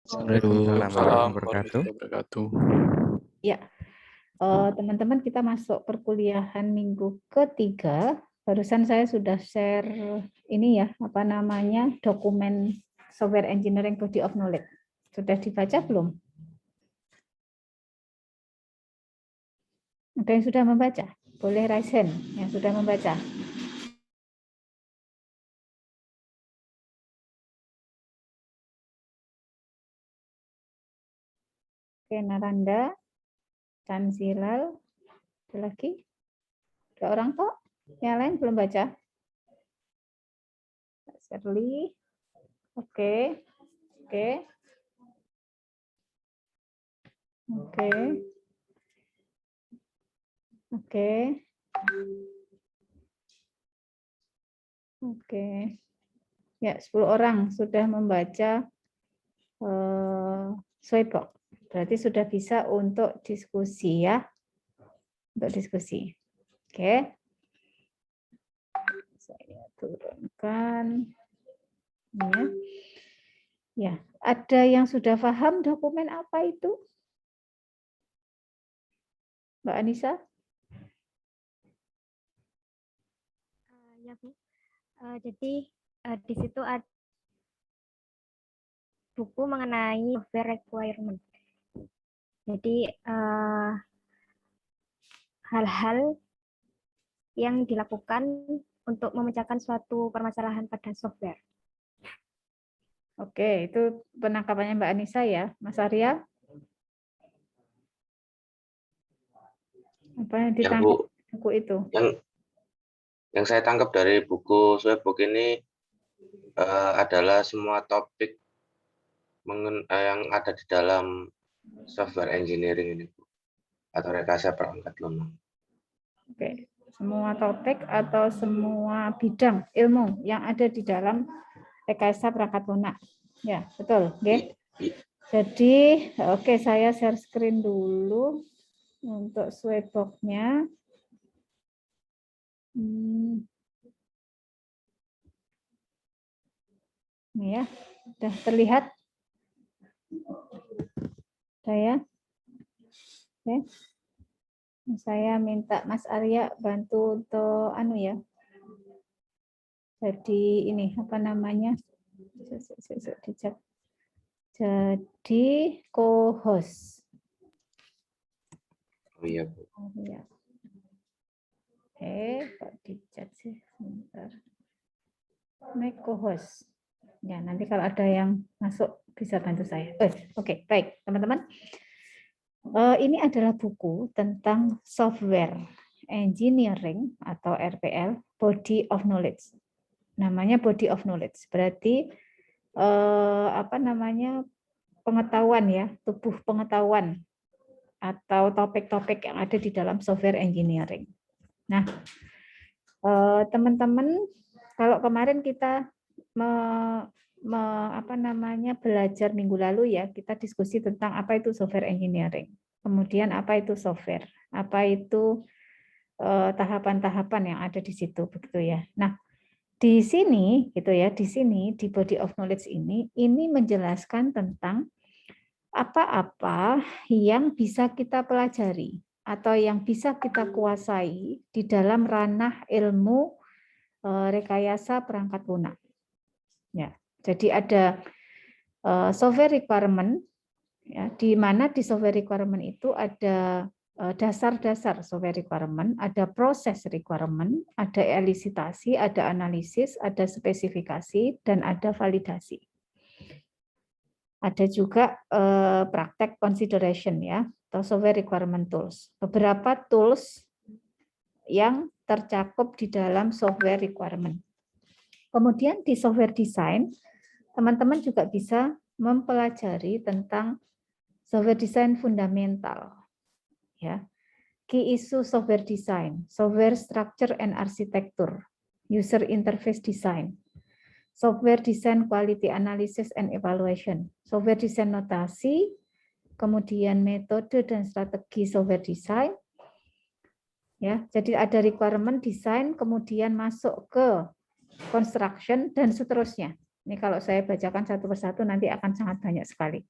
Waalaikumsalam warahmatullahi wabarakatuh. Ya, teman-teman kita masuk perkuliahan minggu ketiga. Barusan saya sudah share ini ya, apa namanya, dokumen Software Engineering Body of Knowledge. Sudah dibaca belum? Ada yang sudah membaca? Boleh raise hand yang sudah membaca. Oke, Naranda, Tanzilal, ada lagi? Ada orang kok? Yang lain belum baca? Shirley, oke, oke, oke, oke, oke. Ya, 10 orang sudah membaca Swaybook. Berarti sudah bisa untuk diskusi ya. Untuk diskusi. Oke. Saya turunkan. Ya. Ya, ada yang sudah paham dokumen apa itu? Mbak Anissa? Ya, Bu. Jadi di situ ada buku mengenai software requirement. Jadi hal-hal yang dilakukan untuk memecahkan suatu permasalahan pada software. Oke, itu penangkapannya Mbak Anissa ya, Mas Arya? Apa yang ditangkap buku itu? Yang saya tangkap dari buku Swaybook ini adalah semua topik yang ada di dalam software engineering ini, atau rekayasa perangkat lunak. Oke, semua topik atau semua bidang ilmu yang ada di dalam rekayasa perangkat lunak. Ya, betul. Oke. Jadi, oke, saya share screen dulu untuk Swaybook-nya. Ini ya, sudah terlihat? Saya, oke. Saya minta Mas Arya bantu untuk ya. Jadi ini apa namanya? Jadi co-host. Oh iya, Bu. Ya. Oke, kok dicat sih sebentar. Make co-host. Ya, nanti kalau ada yang masuk bisa bantu saya. Oke, baik, teman-teman. Ini adalah buku tentang software engineering atau RPL, body of knowledge. Namanya body of knowledge. Berarti apa namanya, pengetahuan ya, tubuh pengetahuan atau topik-topik yang ada di dalam software engineering. Nah, teman-teman, kalau kemarin kita belajar minggu lalu ya, kita diskusi tentang apa itu software engineering. Kemudian apa itu software, apa itu tahapan-tahapan yang ada di situ, begitu ya. Nah, di sini gitu ya, di sini di body of knowledge ini menjelaskan tentang apa-apa yang bisa kita pelajari atau yang bisa kita kuasai di dalam ranah ilmu rekayasa perangkat lunak. Ya, jadi ada software requirement, ya, di mana di software requirement itu ada dasar-dasar software requirement, ada proses requirement, ada elisitasi, ada analisis, ada spesifikasi, dan ada validasi. Ada juga praktek consideration ya, atau software requirement tools. Beberapa tools yang tercakup di dalam software requirement. Kemudian di software design, teman-teman juga bisa mempelajari tentang software design fundamental. Ya. Key issue software design, software structure and architecture, user interface design, software design quality analysis and evaluation, software design notasi, kemudian metode dan strategi software design. Ya, jadi ada requirement design, kemudian masuk ke construction dan seterusnya. Ini kalau saya bacakan satu persatu nanti akan sangat banyak sekali.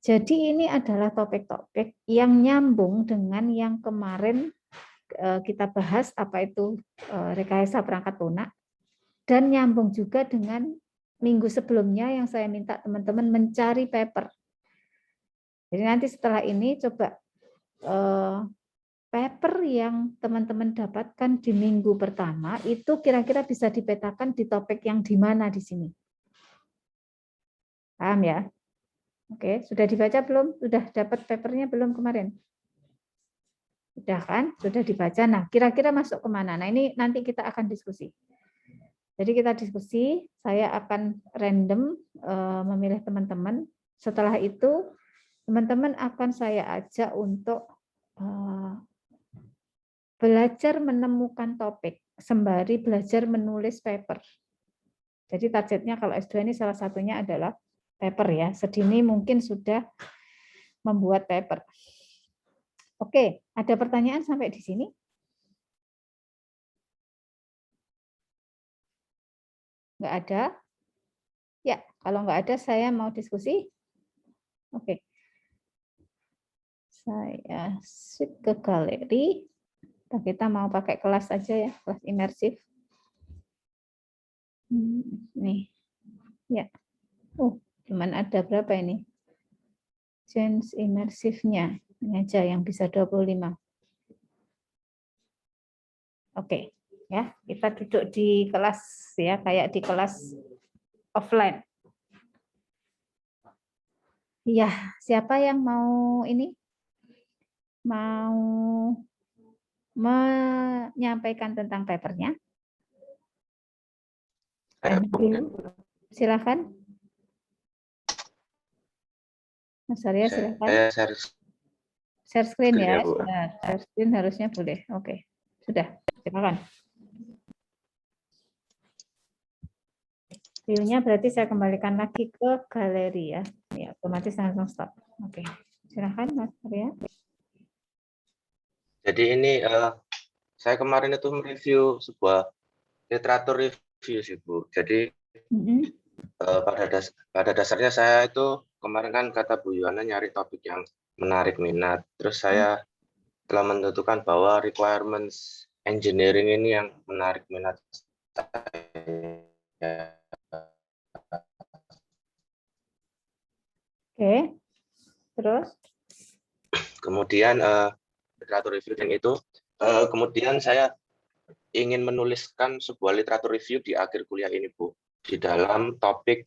Jadi ini adalah topik-topik yang nyambung dengan yang kemarin kita bahas, apa itu rekayasa perangkat lunak, dan nyambung juga dengan minggu sebelumnya yang saya minta teman-teman mencari paper. Jadi nanti setelah ini coba paper yang teman-teman dapatkan di minggu pertama itu kira-kira bisa dipetakan di topik yang di mana di sini. Paham ya? Oke, sudah dibaca belum? Sudah dapat papernya belum kemarin? Sudah kan? Sudah dibaca. Nah, kira-kira masuk kemana? Nah, ini nanti kita akan diskusi. Jadi kita diskusi, saya akan random memilih teman-teman. Setelah itu, teman-teman akan saya ajak untuk belajar menemukan topik, sembari belajar menulis paper. Jadi targetnya kalau S2 ini salah satunya adalah paper ya. Sedini mungkin sudah membuat paper. Oke, ada pertanyaan sampai di sini? Nggak ada? Ya, kalau nggak ada saya mau diskusi. Oke. Saya switch ke galeri. Kita mau pakai kelas aja ya, kelas imersif. Nih. Ya. Cuman ada berapa ini? Change imersifnya. Ini aja yang bisa 25. Oke, ya. Kita duduk di kelas ya, kayak di kelas offline. Ya, siapa yang mau ini? Mau menyampaikan tentang papernya? Silakan. Mas Arya, silakan. Share screen ya. Share screen harusnya boleh. Oke, sudah. Silakan. View-nya berarti saya kembalikan lagi ke galeri ya. Ya, otomatis langsung stop. Oke, silakan Mas Arya. Jadi ini saya kemarin itu mereview sebuah literatur review sih Bu. Jadi pada dasarnya saya itu kemarin kan kata Bu Yuana nyari topik yang menarik minat. Terus saya telah menentukan bahwa requirements engineering ini yang menarik minat saya. Oke, terus? Kemudian literatur review yang itu, kemudian saya ingin menuliskan sebuah literatur review di akhir kuliah ini, Bu, di dalam topik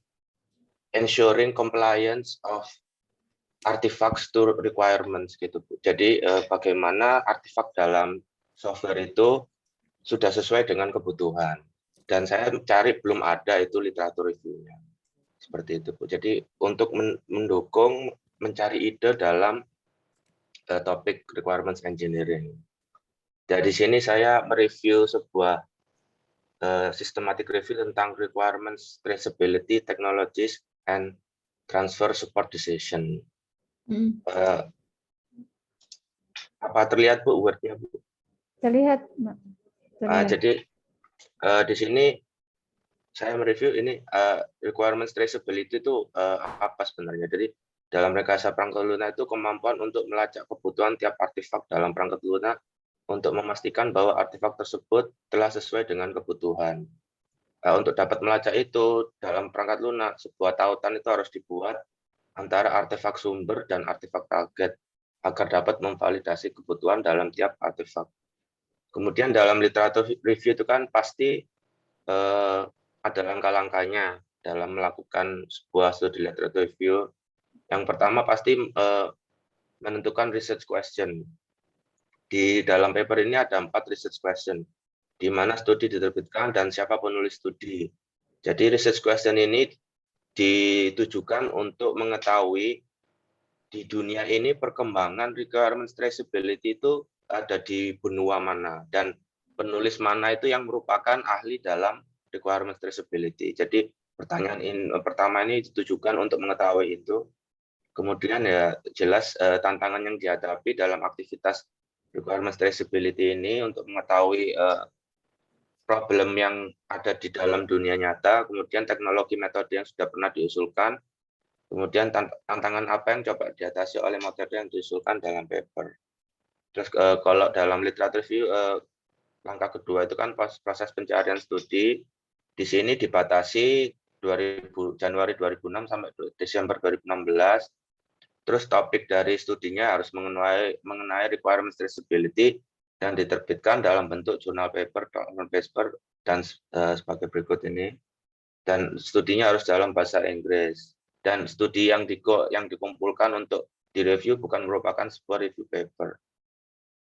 ensuring compliance of artifacts to requirements gitu, Bu. Jadi bagaimana artefak dalam software itu sudah sesuai dengan kebutuhan. Dan saya cari belum ada itu literatur review-nya. Seperti itu, Bu. Jadi untuk mendukung mencari ide dalam topik requirements engineering. Dari sini saya mereview sebuah systematic review tentang requirements traceability technologies and transfer support decision. Apa terlihat Bu wordnya Bu? Terlihat. Jadi di sini saya mereview ini requirements traceability itu apa sebenarnya. Jadi dalam rekayasa perangkat lunak itu kemampuan untuk melacak kebutuhan tiap artefak dalam perangkat lunak untuk memastikan bahwa artefak tersebut telah sesuai dengan kebutuhan. Untuk dapat melacak itu dalam perangkat lunak, sebuah tautan itu harus dibuat antara artefak sumber dan artefak target agar dapat memvalidasi kebutuhan dalam tiap artefak. Kemudian dalam literatur review itu kan pasti ada langkah-langkahnya dalam melakukan sebuah studi literatur review. Yang pertama pasti menentukan research question. Di dalam paper ini ada 4 research question, di mana studi diterbitkan dan siapa penulis studi. Jadi research question ini ditujukan untuk mengetahui di dunia ini perkembangan requirements traceability itu ada di benua mana dan penulis mana itu yang merupakan ahli dalam requirements traceability. Jadi pertanyaan pertama ini ditujukan untuk mengetahui itu. Kemudian ya jelas tantangan yang dihadapi dalam aktivitas requirements traceability ini untuk mengetahui problem yang ada di dalam dunia nyata, kemudian teknologi metode yang sudah pernah diusulkan, kemudian tantangan apa yang coba diatasi oleh metode yang diusulkan dalam paper. Terus kalau dalam literatur review, langkah kedua itu kan proses pencarian studi. Di sini dibatasi Januari 2006 sampai Desember 2016. Terus topik dari studinya harus mengenai requirement traceability dan diterbitkan dalam bentuk jurnal paper, document paper, dan sebagai berikut ini. Dan studinya harus dalam bahasa Inggris. Dan studi yang dikumpulkan untuk direview bukan merupakan sebuah review paper.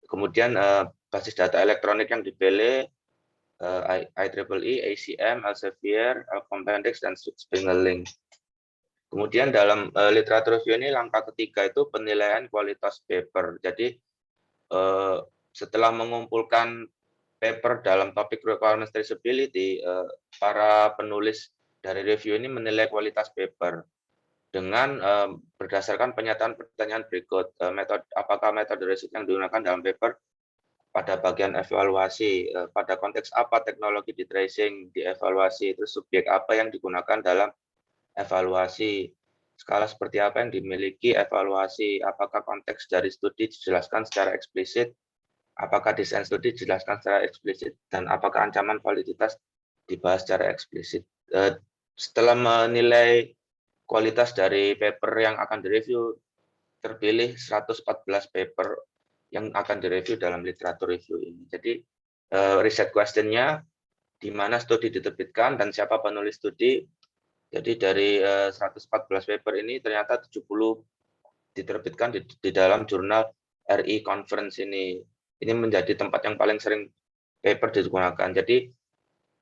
Kemudian basis data elektronik yang dipilih IEEE, ACM, Elsevier, Compendex, dan Springer Link. Kemudian dalam literatur review ini langkah ketiga itu penilaian kualitas paper. Jadi setelah mengumpulkan paper dalam topik requirement traceability, para penulis dari review ini menilai kualitas paper dengan berdasarkan pernyataan pertanyaan berikut. Apakah metode riset yang digunakan dalam paper pada bagian evaluasi, pada konteks apa teknologi di tracing, dievaluasi, terus subjek apa yang digunakan dalam evaluasi, skala seperti apa yang dimiliki evaluasi, apakah konteks dari studi dijelaskan secara eksplisit, apakah desain studi dijelaskan secara eksplisit, dan apakah ancaman validitas dibahas secara eksplisit. Setelah menilai kualitas dari paper yang akan direview, terpilih 114 paper yang akan direview dalam literatur review ini. Jadi riset question-nya di mana studi diterbitkan dan siapa penulis studi. Jadi dari 114 paper ini ternyata 70 diterbitkan di dalam jurnal RI Conference ini. Ini menjadi tempat yang paling sering paper digunakan. Jadi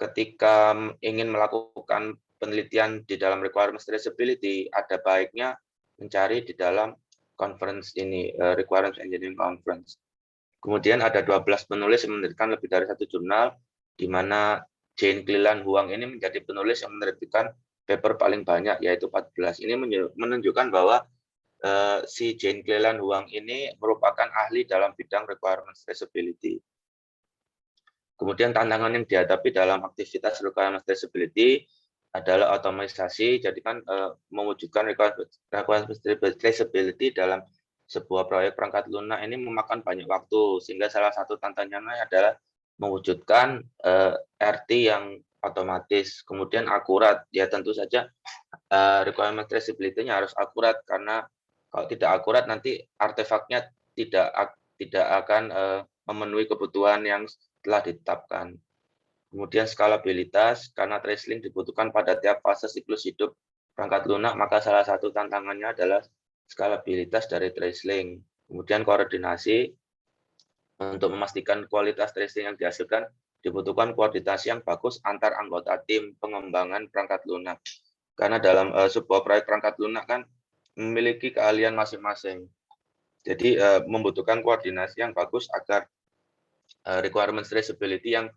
ketika ingin melakukan penelitian di dalam requirement traceability, ada baiknya mencari di dalam conference ini, Requirements Engineering Conference. Kemudian ada 12 penulis yang menerbitkan lebih dari satu jurnal, di mana Jane Cleland Huang ini menjadi penulis yang menerbitkan paper paling banyak, yaitu 14. Ini menunjukkan bahwa si Jane Cleland Huang ini merupakan ahli dalam bidang requirement traceability. Kemudian tantangan yang dihadapi dalam aktivitas requirement traceability adalah otomatisasi. Jadi kan mewujudkan requirement traceability dalam sebuah proyek perangkat lunak ini memakan banyak waktu, sehingga salah satu tantangannya adalah mewujudkan RT yang otomatis, kemudian akurat. Ya tentu saja requirement traceability-nya harus akurat, karena kalau tidak akurat nanti artefaknya tidak akan memenuhi kebutuhan yang telah ditetapkan. Kemudian skalabilitas, karena TraceLink dibutuhkan pada tiap fase siklus hidup perangkat lunak, maka salah satu tantangannya adalah skalabilitas dari TraceLink. Kemudian koordinasi, untuk memastikan kualitas TraceLink yang dihasilkan, dibutuhkan koordinasi yang bagus antar anggota tim pengembangan perangkat lunak. Karena dalam sebuah proyek perangkat lunak kan memiliki keahlian masing-masing. Jadi membutuhkan koordinasi yang bagus agar requirement traceability yang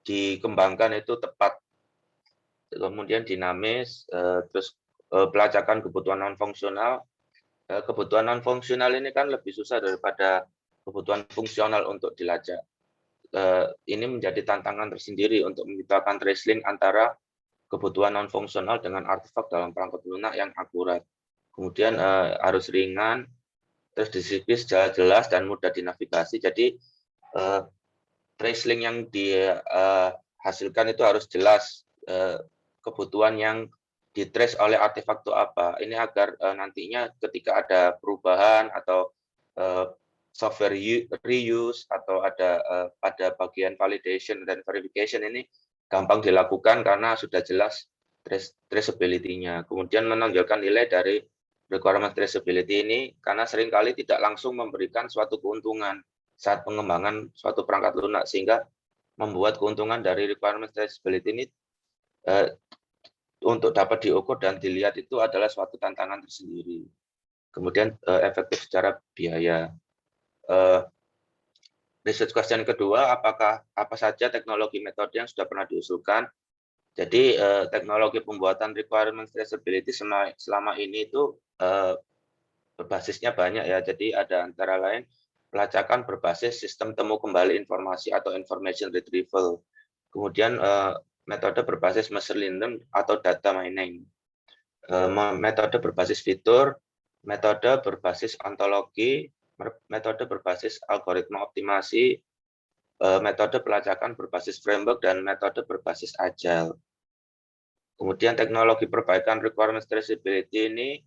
dikembangkan itu tepat, kemudian dinamis, terus pelacakan kebutuhan non-fungsional. Kebutuhan non-fungsional ini kan lebih susah daripada kebutuhan fungsional untuk dilacak. Ini menjadi tantangan tersendiri untuk menciptakan tracelink antara kebutuhan non-fungsional dengan artefak dalam perangkat lunak yang akurat. Kemudian harus ringan, terus disiplin secara jelas dan mudah dinavigasi. Jadi tracelink yang dihasilkan itu harus jelas kebutuhan yang ditrace oleh artefak itu apa. Ini agar nantinya ketika ada perubahan atau software reuse atau ada pada bagian validation dan verification ini gampang dilakukan karena sudah jelas traceability-nya. Kemudian menonjolkan nilai dari requirement traceability ini karena seringkali tidak langsung memberikan suatu keuntungan saat pengembangan suatu perangkat lunak, sehingga membuat keuntungan dari requirement traceability ini untuk dapat diukur dan dilihat itu adalah suatu tantangan tersendiri. Kemudian efektif secara biaya. Research question kedua, apa saja teknologi metode yang sudah pernah diusulkan? Jadi teknologi pembuatan requirement traceability selama ini itu berbasisnya banyak ya. Jadi ada antara lain pelacakan berbasis sistem temu kembali informasi atau information retrieval. Kemudian metode berbasis machine learning atau data mining. Metode berbasis fitur, metode berbasis ontologi, metode berbasis algoritma optimasi, metode pelacakan berbasis framework, dan metode berbasis agile. Kemudian teknologi perbaikan requirements traceability ini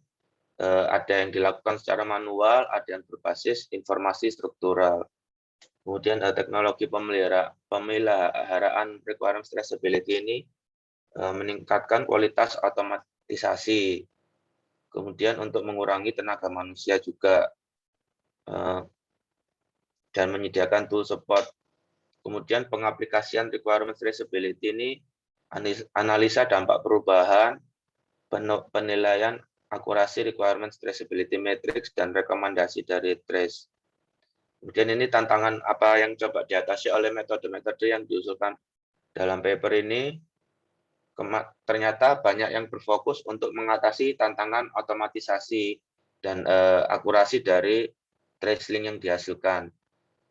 ada yang dilakukan secara manual, ada yang berbasis informasi struktural. Kemudian teknologi pemeliharaan requirements traceability ini meningkatkan kualitas otomatisasi. Kemudian untuk mengurangi tenaga manusia juga, dan menyediakan tool support. Kemudian pengaplikasian requirements traceability ini analisa dampak perubahan, penilaian akurasi requirements traceability matrix, dan rekomendasi dari trace. Kemudian ini tantangan apa yang coba diatasi oleh metode-metode yang diusulkan dalam paper ini. Ternyata banyak yang berfokus untuk mengatasi tantangan otomatisasi dan akurasi dari trace link yang dihasilkan.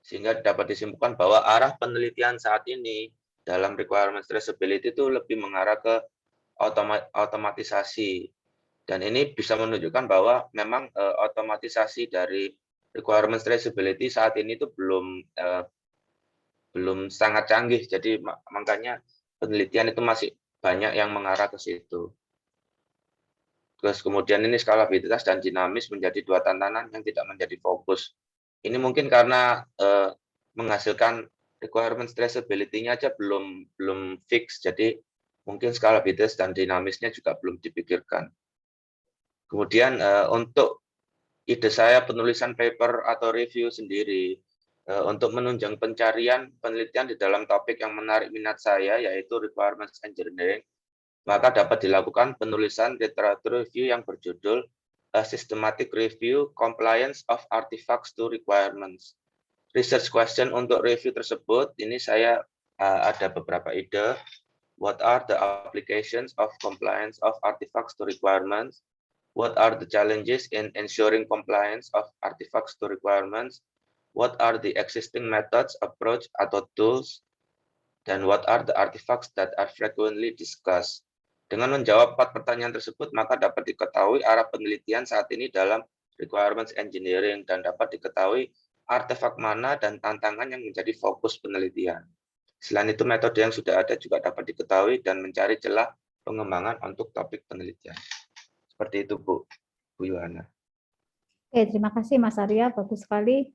Sehingga dapat disimpulkan bahwa arah penelitian saat ini dalam requirements traceability itu lebih mengarah ke otomatisasi. Dan ini bisa menunjukkan bahwa memang otomatisasi dari requirements traceability saat ini itu belum sangat canggih. Jadi makanya penelitian itu masih banyak yang mengarah ke situ. Terus kemudian ini skalabilitas dan dinamis menjadi dua tantangan yang tidak menjadi fokus. Ini mungkin karena menghasilkan requirements traceability-nya aja belum fix, jadi mungkin skalabilitas dan dinamisnya juga belum dipikirkan. Kemudian untuk ide saya penulisan paper atau review sendiri, untuk menunjang pencarian penelitian di dalam topik yang menarik minat saya, yaitu requirements engineering, maka dapat dilakukan penulisan literatur review yang berjudul A Systematic Review Compliance of Artifacts to Requirements. Research question untuk review tersebut, ini saya ada beberapa ide. What are the applications of compliance of artifacts to requirements? What are the challenges in ensuring compliance of artifacts to requirements? What are the existing methods, approach, atau tools? Dan what are the artifacts that are frequently discussed? Dengan menjawab 4 pertanyaan tersebut, maka dapat diketahui arah penelitian saat ini dalam requirements engineering dan dapat diketahui artefak mana dan tantangan yang menjadi fokus penelitian. Selain itu, metode yang sudah ada juga dapat diketahui dan mencari celah pengembangan untuk topik penelitian. Seperti itu, Bu Yohana. Oke, terima kasih Mas Arya, bagus sekali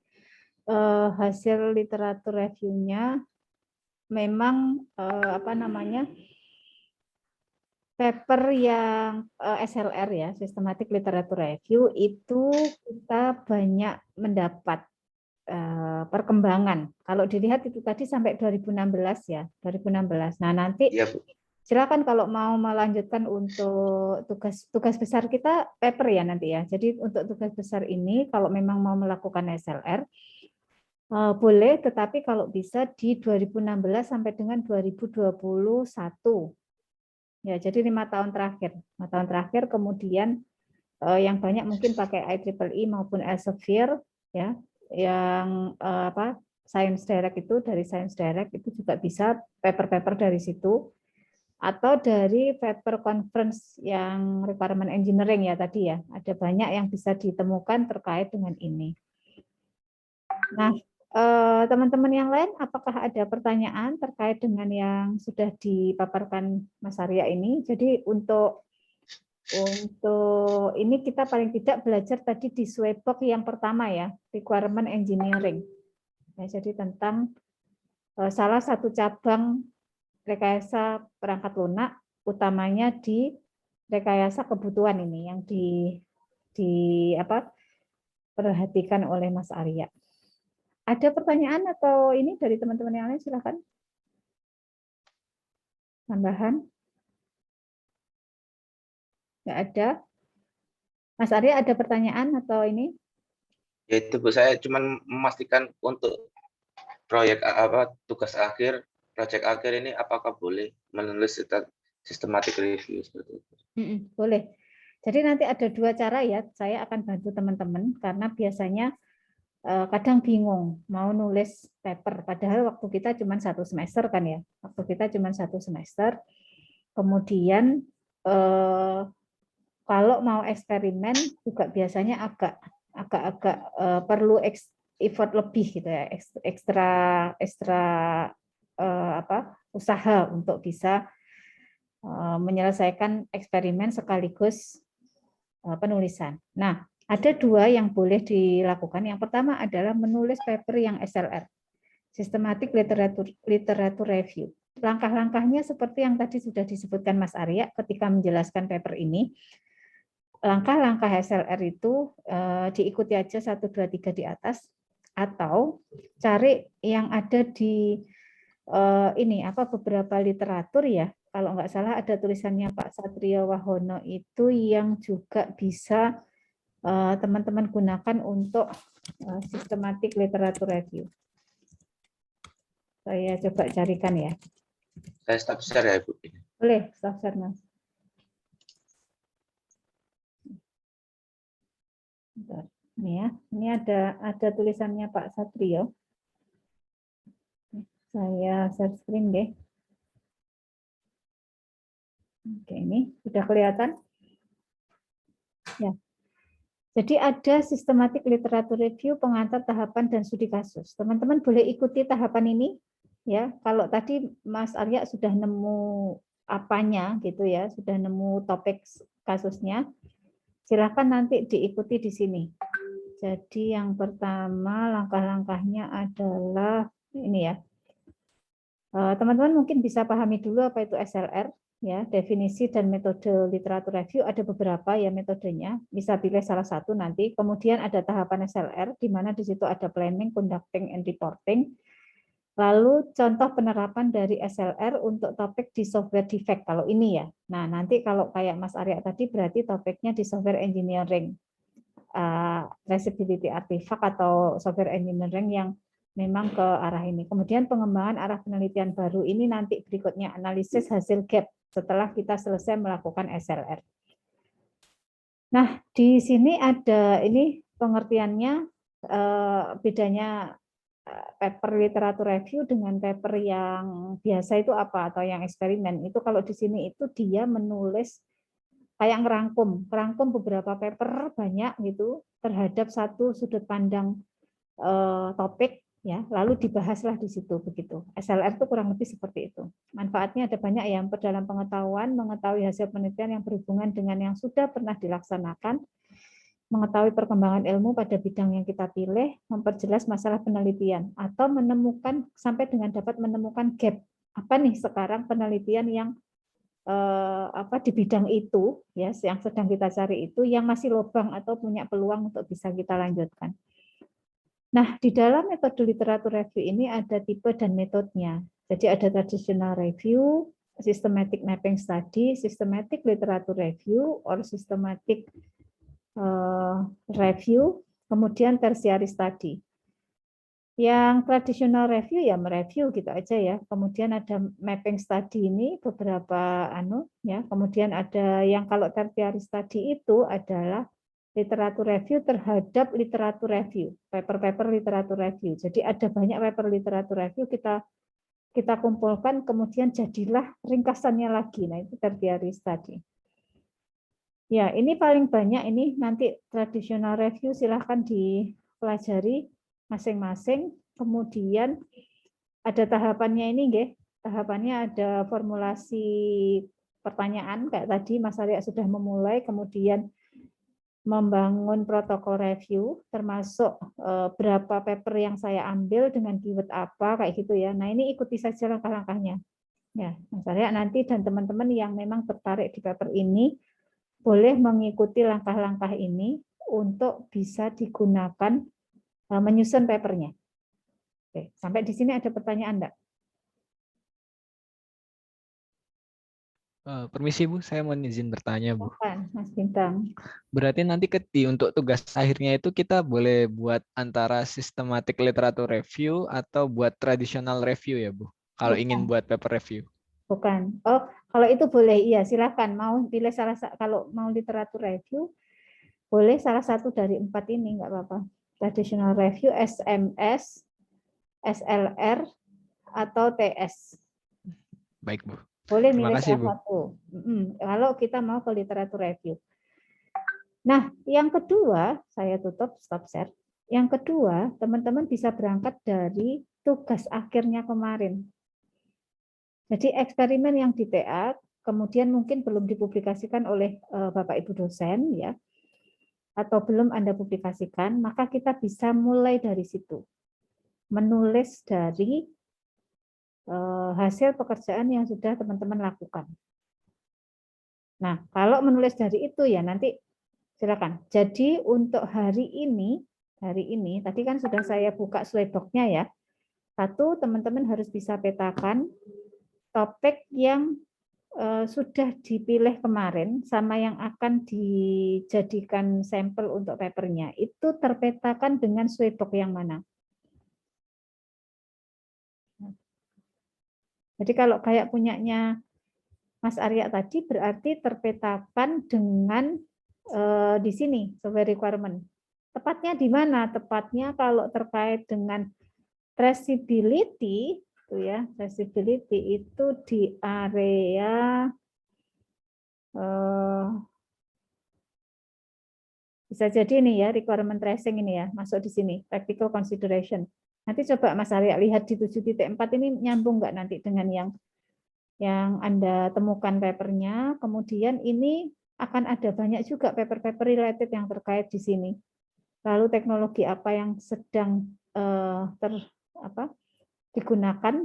hasil literatur review-nya. Memang paper yang SLR ya, Systematic Literature Review, itu kita banyak mendapat perkembangan. Kalau dilihat itu tadi sampai 2016 ya, 2016. Nah, nanti ya, silakan kalau mau melanjutkan untuk tugas besar kita paper ya nanti ya. Jadi untuk tugas besar ini kalau memang mau melakukan SLR boleh, tetapi kalau bisa di 2016 sampai dengan 2021. Ya, jadi 5 tahun terakhir. 5 tahun terakhir kemudian yang banyak mungkin pakai IEEE maupun Elsevier ya. Yang Science Direct itu dari Science Direct itu juga bisa paper-paper dari situ. Atau dari paper conference yang requirement engineering ya tadi ya, ada banyak yang bisa ditemukan terkait dengan ini. Nah, teman-teman yang lain, apakah ada pertanyaan terkait dengan yang sudah dipaparkan Mas Arya ini? Jadi untuk ini kita paling tidak belajar tadi di Swebok yang pertama ya, requirement engineering. Ya, jadi tentang salah satu cabang rekayasa perangkat lunak, utamanya di rekayasa kebutuhan ini yang perhatikan oleh Mas Arya. Ada pertanyaan atau ini dari teman-teman yang lain, silakan. Tambahan? Nggak ada. Mas Arya ada pertanyaan atau ini? Ya itu Bu, saya cuma memastikan untuk proyek tugas akhir, proyek akhir ini apakah boleh menulis systematic review seperti itu? Boleh. Jadi nanti ada 2 cara ya, saya akan bantu teman-teman karena biasanya kadang bingung mau nulis paper, padahal waktu kita cuma 1 semester kan ya, waktu kita cuma 1 semester. Kemudian kalau mau eksperimen juga biasanya agak perlu effort lebih gitu ya, ekstra usaha untuk bisa menyelesaikan eksperimen sekaligus penulisan. Nah, ada 2 yang boleh dilakukan. Yang pertama adalah menulis paper yang SLR, Systematic Literature Review. Langkah-langkahnya seperti yang tadi sudah disebutkan Mas Arya ketika menjelaskan paper ini. Langkah-langkah SLR itu diikuti aja 1, 2, 3 di atas, atau cari yang ada di beberapa literatur ya. Kalau nggak salah ada tulisannya Pak Satrio Wahono itu yang juga bisa teman-teman gunakan untuk systematic literature review. Saya coba carikan ya. Saya stop share ya, Ibu. Boleh, stop share, Mas. Bentar. Ini ya, ini ada tulisannya Pak Satrio. Saya share screen deh. Oke, ini sudah kelihatan? Ya. Jadi ada systematic literature review, pengantar, tahapan, dan studi kasus. Teman-teman boleh ikuti tahapan ini. Ya, kalau tadi Mas Arya sudah nemu apanya gitu ya, sudah nemu topik kasusnya, silakan nanti diikuti di sini. Jadi yang pertama langkah-langkahnya adalah ini ya. Teman-teman mungkin bisa pahami dulu apa itu SLR. Ya, definisi dan metode literatur review ada beberapa ya metodenya, bisa pilih salah satu nanti. Kemudian ada tahapan SLR di mana di situ ada planning, conducting, and reporting. Lalu contoh penerapan dari SLR untuk topik di software defect kalau ini ya. Nah, nanti kalau kayak Mas Arya tadi berarti topiknya di software engineering, traceability artifact atau software engineering yang memang ke arah ini. Kemudian pengembangan arah penelitian baru ini nanti berikutnya analisis hasil gap setelah kita selesai melakukan SLR. Nah, di sini ada ini pengertiannya, bedanya paper literatur review dengan paper yang biasa itu apa, atau yang eksperimen. Itu kalau di sini itu dia menulis kayak ngerangkum beberapa paper banyak gitu terhadap satu sudut pandang topik ya, lalu dibahaslah di situ begitu. SLR itu kurang lebih seperti itu. Manfaatnya ada banyak ya, dalam pengetahuan, mengetahui hasil penelitian yang berhubungan dengan yang sudah pernah dilaksanakan, mengetahui perkembangan ilmu pada bidang yang kita pilih, memperjelas masalah penelitian, atau menemukan sampai dengan dapat menemukan gap. Apa nih sekarang penelitian yang di bidang itu ya, yang sedang kita cari itu yang masih lubang atau punya peluang untuk bisa kita lanjutkan. Nah, di dalam metode literatur review ini ada tipe dan metodenya. Jadi ada traditional review, systematic mapping study, systematic literatur review, or systematic review, kemudian tertiary study. Yang traditional review ya mereview gitu aja ya. Kemudian ada mapping study ini beberapa ya. Kemudian ada yang kalau tertiary study itu adalah literatur review terhadap literatur review, paper-paper literatur review. Jadi ada banyak paper literatur review kita kumpulkan, kemudian jadilah ringkasannya lagi. Nah, itu tertiary study. Ya, ini paling banyak ini nanti traditional review silahkan dipelajari masing-masing. Kemudian ada tahapannya ini, nggih. Tahapannya ada formulasi pertanyaan kayak tadi Mas Arya sudah memulai, kemudian membangun protokol review, termasuk berapa paper yang saya ambil dengan keyword apa, kayak gitu ya. Nah, ini ikuti saja langkah-langkahnya. Ya, Mas Arya nanti dan teman-teman yang memang tertarik di paper ini boleh mengikuti langkah-langkah ini untuk bisa digunakan menyusun papernya. Oke, sampai di sini ada pertanyaan enggak? Permisi Bu, saya mau izin bertanya Bu. Mas Bintang. Berarti nanti untuk tugas akhirnya itu kita boleh buat antara systematic literature review atau buat traditional review ya Bu? Kalau ingin buat paper review. Bukan. Oh, kalau itu boleh, iya silakan. Mau pilih salah satu, kalau mau literatur review, boleh salah satu dari 4 ini, nggak apa-apa. Traditional review, SMS, SLR, atau TS. Baik, Bu. Boleh Terima milih kasih, salah Bu. satu. Kalau kita mau ke literatur review. Nah, yang kedua, saya tutup, stop share. Yang kedua, teman-teman bisa berangkat dari tugas akhirnya kemarin. Jadi eksperimen yang di TA, kemudian mungkin belum dipublikasikan oleh Bapak Ibu dosen, ya, atau belum Anda publikasikan, maka kita bisa mulai dari situ. Menulis dari hasil pekerjaan yang sudah teman-teman lakukan. Nah, kalau menulis dari itu ya nanti silakan. Jadi untuk hari ini tadi kan sudah saya buka slide doc-nya ya. Satu, teman-teman harus bisa petakan topik yang sudah dipilih kemarin sama yang akan dijadikan sampel untuk papernya. Itu terpetakan dengan slide doc yang mana. Jadi kalau kayak punyanya Mas Arya tadi berarti terpetakan dengan di sini software requirement. Tepatnya di mana? Tepatnya kalau terkait dengan traceability itu ya, traceability itu di area bisa jadi ini ya, requirement tracing ini ya, masuk di sini, practical consideration. Nanti coba Mas Arya lihat di 7.4 ini nyambung nggak nanti dengan yang Anda temukan papernya. Kemudian ini akan ada banyak juga paper-paper related yang terkait di sini. Lalu teknologi apa yang sedang digunakan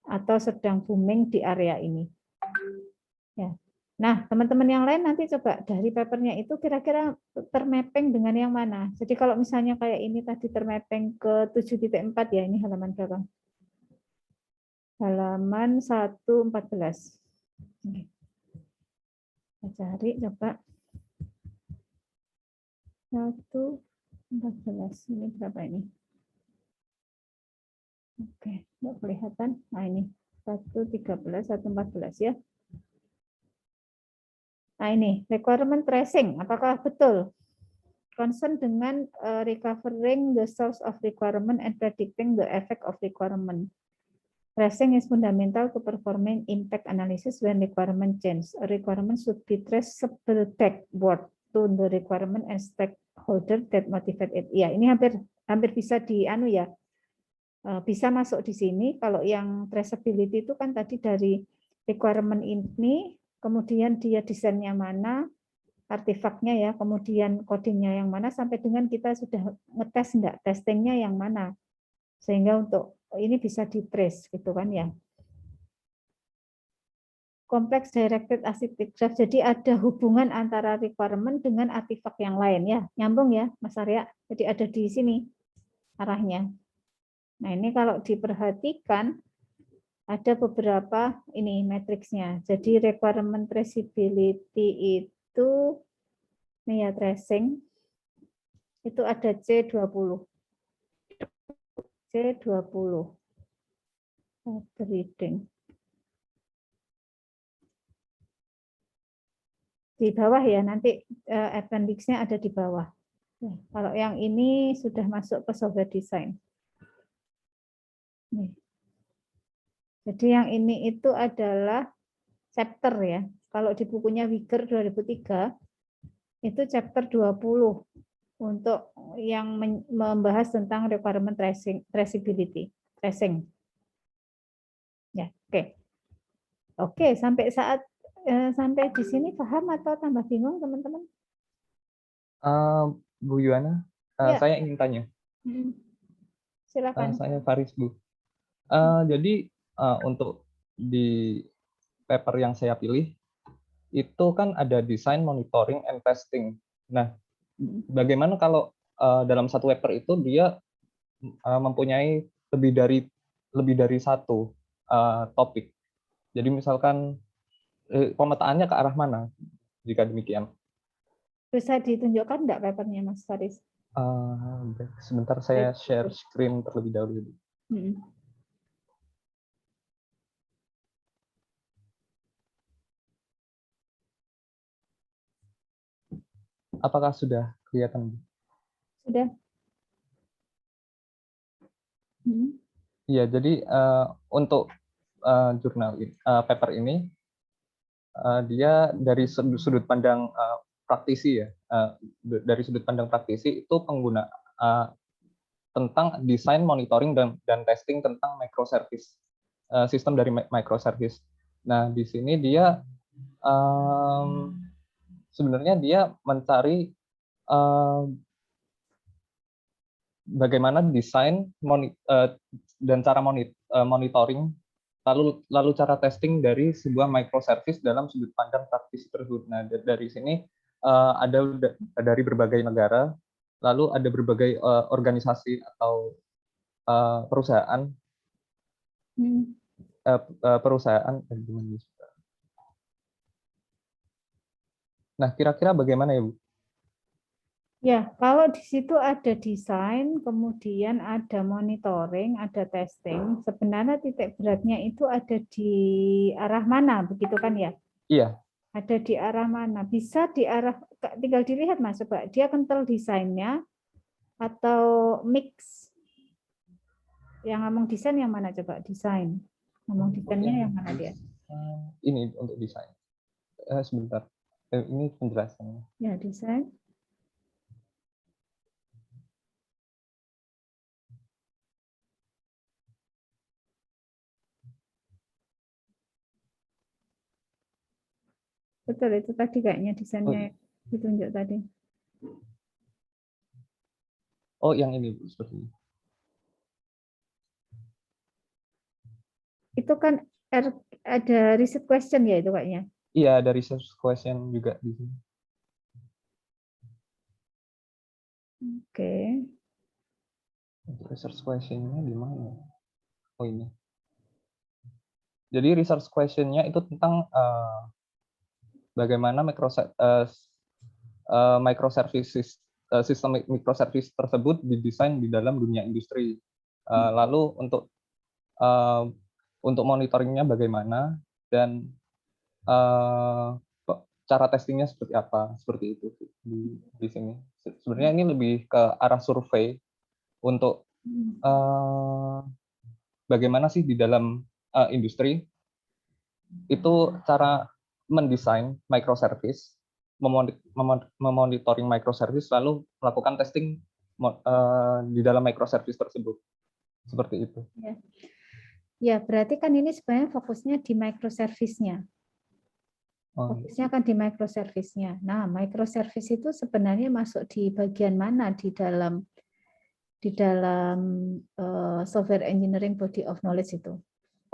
atau sedang booming di area ini. Ya. Nah, teman-teman yang lain nanti coba dari papernya itu kira-kira termapping dengan yang mana. Jadi kalau misalnya kayak ini tadi termapping ke 7.4 ya, ini halaman berapa? Halaman 114. Kita cari coba. 114. Ini berapa ini? Oke, nggak kelihatan. Nah ini 113, 114 ya. Nah ini requirement tracing, apakah betul? Concern dengan recovering the source of requirement and predicting the effect of requirement. Tracing is fundamental to performing impact analysis when requirement change. A requirement should be traceable backward to the requirement and stakeholder that motivate it. Ya, ini hampir bisa bisa masuk di sini. Kalau yang traceability itu kan tadi dari requirement ini, kemudian dia desainnya mana, artefaknya ya, kemudian codingnya yang mana, sampai dengan kita sudah ngetes enggak, testingnya yang mana, sehingga untuk ini bisa di-trace gitu kan ya. Complex directed acyclic graph, jadi ada hubungan antara requirement dengan artefak yang lain ya, nyambung ya Mas Arya, jadi ada di sini arahnya. Nah ini kalau diperhatikan ada beberapa ini matriksnya. Jadi requirement traceability itu ini ya tracing itu ada C20. C20. Reading. Di bawah ya, nanti appendix-nya ada di bawah. Kalau yang ini sudah masuk ke software design. Nih. Jadi yang ini itu adalah chapter ya. Kalau di bukunya Wigger 2003 itu chapter 20 untuk yang membahas tentang requirement traceability, tracing. Ya, oke. Oke, sampai di sini paham atau tambah bingung teman-teman? Bu Yuana, Ya. saya ingin tanya. Silakan. Saya Faris, Bu. Jadi untuk di paper yang saya pilih itu kan ada design, monitoring, and testing. Nah, bagaimana kalau dalam satu paper itu dia mempunyai lebih dari satu topik. Jadi misalkan pemetaannya ke arah mana jika demikian? Bisa ditunjukkan enggak papernya Mas Faris? Sebentar saya share screen terlebih dahulu. Apakah sudah kelihatan? Sudah. Iya, jadi untuk jurnal paper ini dia dari sudut pandang praktisi ya, dari sudut pandang praktisi itu pengguna tentang desain, monitoring dan testing tentang microservice, sistem dari microservice. Nah, di sini dia sebenarnya dia mencari bagaimana desain dan cara monitoring, lalu cara testing dari sebuah microservice dalam sudut pandang praktisi tersebut. Nah, dari sini ada dari berbagai negara, lalu ada berbagai organisasi atau perusahaan, Nah, kira-kira bagaimana ya, Bu? Ya, kalau di situ ada desain, kemudian ada monitoring, ada testing, sebenarnya titik beratnya itu ada di arah mana, begitu kan ya? Iya. Ada di arah mana? Bisa di arah, tinggal dilihat Mas, coba dia kental desainnya atau mix? Yang ngomong desain yang mana coba? Desain. Ngomong desainnya yang mana dia? Ini untuk desain. Sebentar. Ini penjelasannya. Ya, desain. Betul, itu tadi kayaknya desainnya ditunjuk tadi. Oh, yang ini, Bu, seperti ini. Itu kan ada research question ya itu kayaknya. Iya, ada research question juga di sini. Oke. Research question-nya di mana? Oh, ini. Jadi research question-nya itu tentang bagaimana microservices, sistem microservice tersebut didesain di dalam dunia industri. Lalu untuk monitoringnya bagaimana dan cara testingnya seperti apa, seperti itu di sini. Sebenarnya ini lebih ke arah survei untuk bagaimana sih di dalam industri itu cara mendesain microservice, memonitoring microservice, lalu melakukan testing di dalam microservice tersebut. Seperti itu. Ya, berarti kan ini sebenarnya fokusnya di microservice-nya. Fokusnya kan di microservice-nya. Nah, microservice itu sebenarnya masuk di bagian mana di dalam software engineering body of knowledge itu?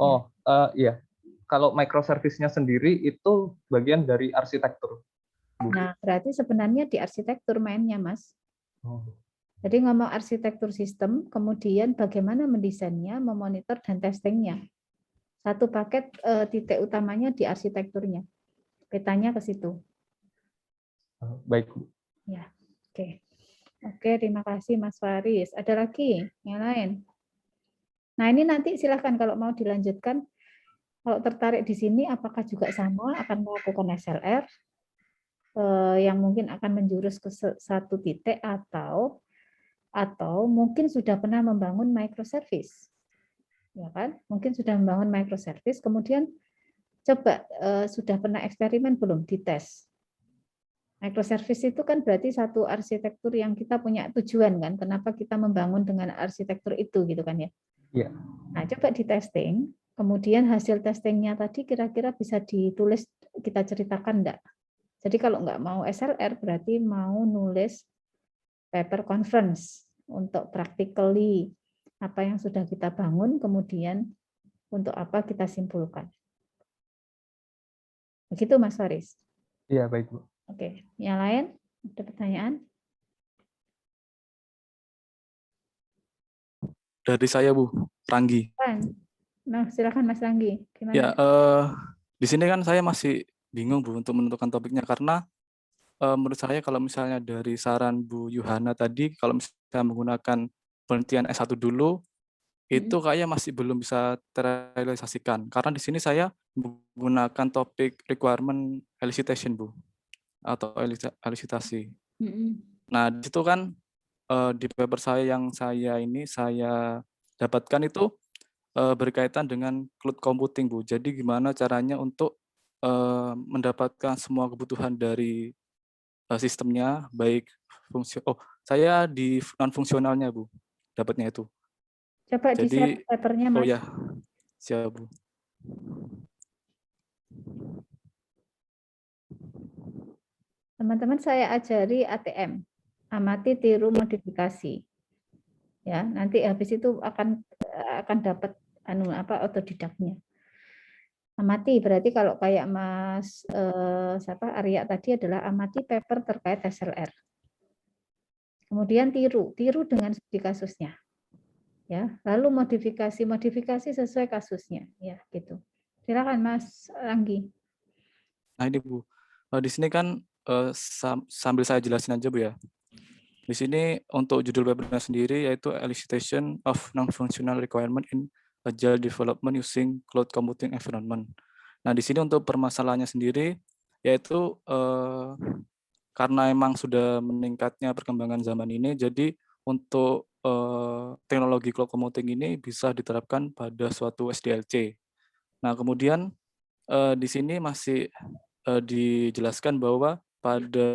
Oh, iya. Kalau microservice-nya sendiri itu bagian dari arsitektur. Nah, berarti sebenarnya di arsitektur mainnya, Mas. Jadi ngomong arsitektur sistem, kemudian bagaimana mendesainnya, memonitor, dan testingnya. Satu paket titik utamanya di arsitekturnya. Petanya ke situ. Baik. Ya, oke. Oke, terima kasih Mas Faris. Ada lagi yang lain? Nah, ini nanti silahkan kalau mau dilanjutkan. Kalau tertarik di sini, apakah juga sama akan melakukan SLR yang mungkin akan menjurus ke satu titik atau mungkin sudah pernah membangun microservice, ya kan? Mungkin sudah membangun microservice, kemudian coba sudah pernah eksperimen belum dites? Microservice itu kan berarti satu arsitektur yang kita punya tujuan kan, kenapa kita membangun dengan arsitektur itu gitu kan ya? Iya. Nah, coba di testing, kemudian hasil testingnya tadi kira-kira bisa ditulis, kita ceritakan enggak? Jadi kalau nggak mau SLR berarti mau nulis paper conference untuk practically apa yang sudah kita bangun, kemudian untuk apa kita simpulkan. Begitu Mas Faris? Iya, baik, Bu. Oke, yang lain ada pertanyaan? Dari saya, Bu, Ranggi. Nah, silakan Mas Ranggi. Gimana? Ya, di sini kan saya masih bingung, Bu, untuk menentukan topiknya karena menurut saya kalau misalnya dari saran Bu Yuhana tadi, kalau misalnya menggunakan penelitian S1 dulu, itu kayaknya masih belum bisa terrealisasikan. Karena di sini saya menggunakan topik requirement elicitation, Bu, atau elicitasi. Nah, di situ kan di paper saya yang saya dapatkan itu berkaitan dengan cloud computing, Bu. Jadi gimana caranya untuk mendapatkan semua kebutuhan dari sistemnya, baik saya di non fungsionalnya, Bu, dapatnya itu. Coba di-share Jadi papernya, oh Mas. ya, siap, Bu. Teman-teman, saya ajari ATM, amati, tiru, modifikasi. Ya, nanti habis itu akan dapat otodidaknya. Amati berarti kalau kayak Mas Arya tadi adalah amati paper terkait SLR. Kemudian tiru dengan studi kasusnya. Ya, lalu modifikasi sesuai kasusnya, ya gitu. Silakan Mas Anggi. Nah ini Bu, di sini kan sambil saya jelasin aja Bu ya. Di sini untuk judul papernya sendiri yaitu Elicitation of Non-Functional Requirement in Agile Development Using Cloud Computing Environment. Nah di sini untuk permasalahannya sendiri yaitu karena emang sudah meningkatnya perkembangan zaman ini, jadi untuk teknologi cloud computing ini bisa diterapkan pada suatu SDLC. Nah kemudian di sini masih dijelaskan bahwa pada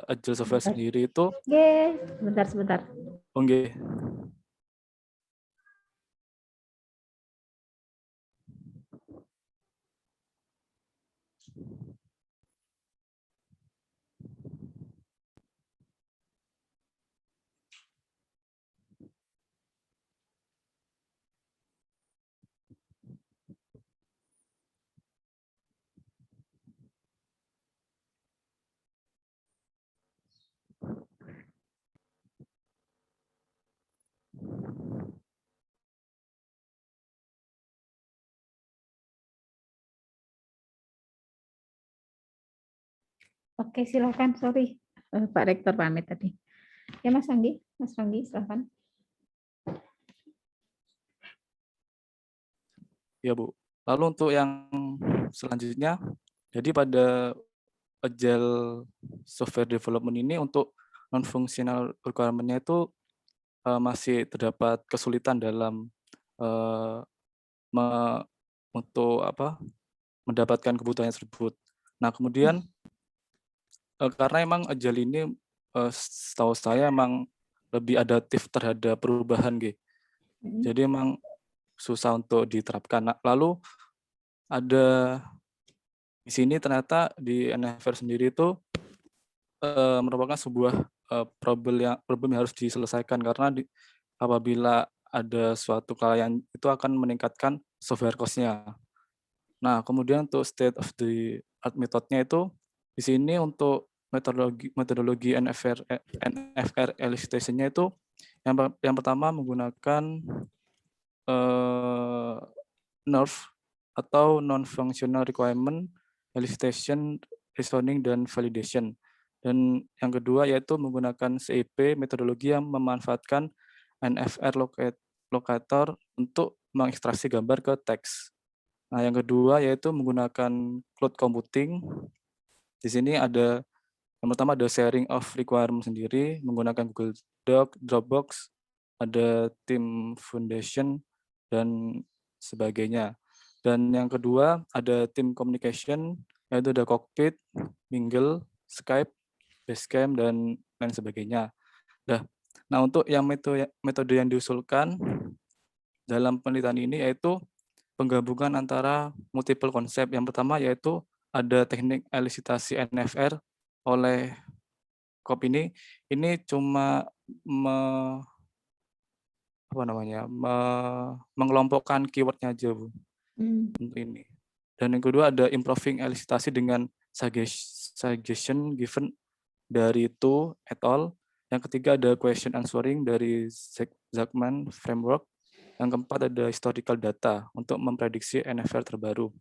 Agile Software sendiri itu Oke, sebentar. Oke. Oke, silakan. Sorry, Pak Rektor pamit tadi. Ya Mas Anggi, silakan. Ya Bu. Lalu untuk yang selanjutnya, jadi pada Agile Software Development ini untuk non-functional requirement-nya itu masih terdapat kesulitan dalam untuk mendapatkan kebutuhan tersebut. Nah kemudian karena emang Agile ini setahu saya emang lebih adaptif terhadap perubahan gitu. Jadi emang susah untuk diterapkan. Nah, lalu ada di sini ternyata di NFR sendiri itu merupakan sebuah problem yang harus diselesaikan karena apabila ada suatu kelalaian itu akan meningkatkan software cost-nya. Nah, kemudian untuk state of the art method-nya itu di sini untuk metodologi NFR elicitation-nya itu yang pertama menggunakan NERF atau non-functional requirement elicitation, reasoning, dan validation. Dan yang kedua yaitu menggunakan CIP, metodologi yang memanfaatkan NFR locator untuk mengekstraksi gambar ke teks. Nah, yang kedua yaitu menggunakan cloud computing. Di sini ada yang pertama ada sharing of requirement sendiri menggunakan Google Doc, Dropbox, ada Team Foundation dan sebagainya. Dan yang kedua ada Team Communication yaitu ada Cockpit, Mingle, Skype, Basecamp dan lain sebagainya. Nah untuk yang metode yang diusulkan dalam penelitian ini yaitu penggabungan antara multiple konsep. Yang pertama yaitu ada teknik elisitasi NFR oleh COP ini cuma mengelompokkan keywordnya aja Bu untuk ini. Dan yang kedua ada improving elisitasi dengan suggestion given dari Tu et al. Yang ketiga ada question answering dari Zachman framework. Yang keempat ada historical data untuk memprediksi NFR terbaru.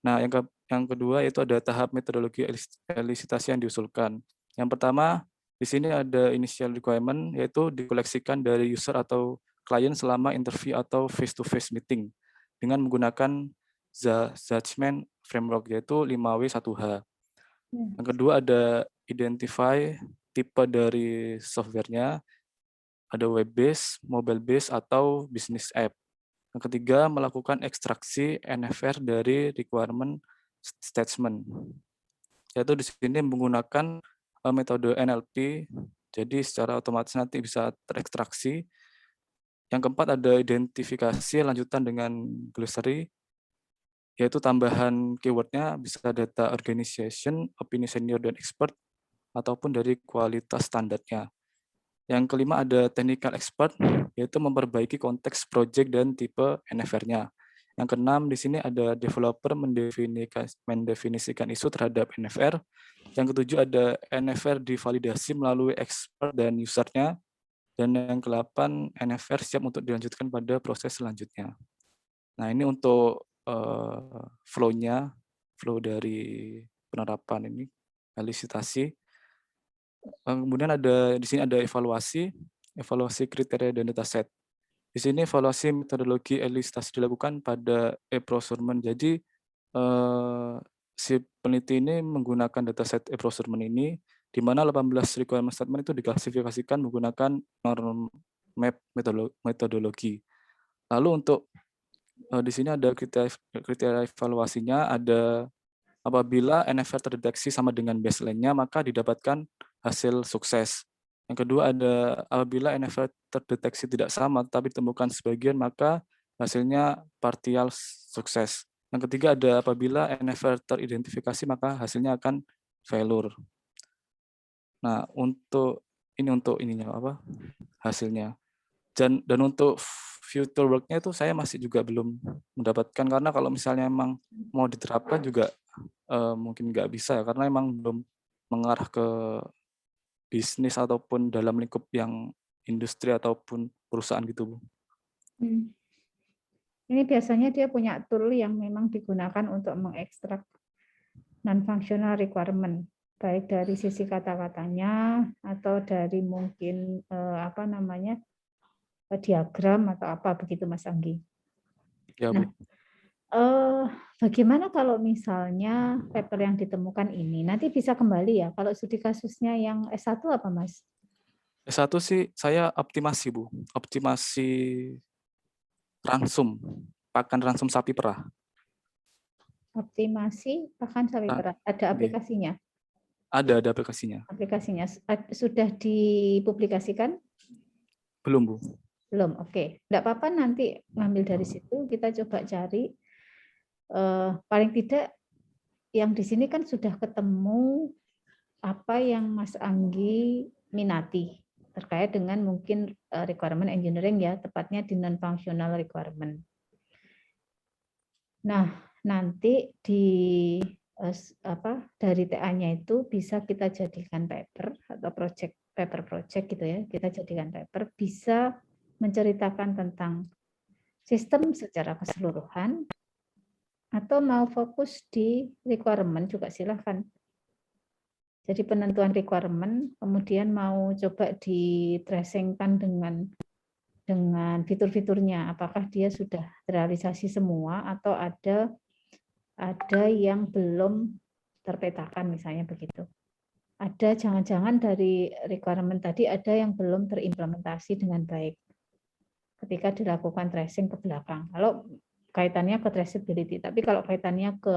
Nah, yang kedua yaitu ada tahap metodologi elisitasi yang diusulkan. Yang pertama, di sini ada initial requirement yaitu dikoleksikan dari user atau klien selama interview atau face-to-face meeting dengan menggunakan Zachman framework yaitu 5W1H. Yang kedua ada identify tipe dari softwarenya ada web based, mobile based, atau business app. Yang ketiga, melakukan ekstraksi NFR dari requirement statement. Yaitu di sini menggunakan metode NLP, jadi secara otomatis nanti bisa terekstraksi. Yang keempat ada identifikasi lanjutan dengan glossary, yaitu tambahan keywordnya bisa data organization, opini senior dan expert, ataupun dari kualitas standarnya. Yang kelima ada technical expert, yaitu memperbaiki konteks project dan tipe NFR-nya. Yang keenam di sini ada developer mendefinisikan isu terhadap NFR. Yang ketujuh ada NFR divalidasi melalui expert dan usernya. Dan yang ke-8, NFR siap untuk dilanjutkan pada proses selanjutnya. Nah, ini untuk flow-nya, flow dari penerapan ini, elisitasi. Kemudian di sini ada evaluasi kriteria dan dataset. Di sini evaluasi metodologi elisitasi dilakukan pada e-procurement. Jadi si peneliti ini menggunakan dataset e-procurement ini, di mana 18 requirement statement itu diklasifikasikan menggunakan norm map metodologi. Lalu untuk di sini ada kriteria evaluasinya, ada apabila NFR terdeteksi sama dengan baseline-nya, maka didapatkan hasil sukses. Yang kedua ada apabila NFR terdeteksi tidak sama, tapi ditemukan sebagian, maka hasilnya partial sukses. Yang ketiga ada apabila NFR teridentifikasi, maka hasilnya akan failure. Nah, untuk ininya hasilnya. Dan untuk future work-nya itu saya masih juga belum mendapatkan, karena kalau misalnya emang mau diterapkan juga mungkin nggak bisa ya, karena emang belum mengarah ke bisnis ataupun dalam lingkup yang industri ataupun perusahaan gitu, Bu. Ini biasanya dia punya tool yang memang digunakan untuk mengekstrak non-functional requirement, baik dari sisi kata-katanya atau dari mungkin diagram atau apa begitu, Mas Anggi. Ya, Bu. Nah, bagaimana kalau misalnya paper yang ditemukan ini nanti bisa kembali ya? Kalau studi kasusnya yang S1 apa, Mas? S1 sih saya optimasi, Bu. Optimasi ransum, pakan ransum sapi perah. Optimasi pakan sapi perah. Ada aplikasinya? Ada aplikasinya. Aplikasinya sudah dipublikasikan? Belum, Bu. Belum, oke. Enggak apa-apa, nanti ngambil dari situ, kita coba cari. Paling tidak yang di sini kan sudah ketemu apa yang Mas Anggi minati terkait dengan mungkin requirement engineering ya, tepatnya di non-functional requirement. Nah, nanti dari TA-nya itu bisa kita jadikan paper atau paper project gitu ya. Kita jadikan paper, bisa menceritakan tentang sistem secara keseluruhan, atau mau fokus di requirement juga silahkan. Jadi penentuan requirement, kemudian mau coba di-tracingkan dengan fitur-fiturnya, apakah dia sudah terrealisasi semua atau ada yang belum terpetakan misalnya begitu. Ada jangan-jangan dari requirement tadi ada yang belum terimplementasi dengan baik ketika dilakukan tracing ke belakang. Kalau kaitannya ke traceability, tapi kalau kaitannya ke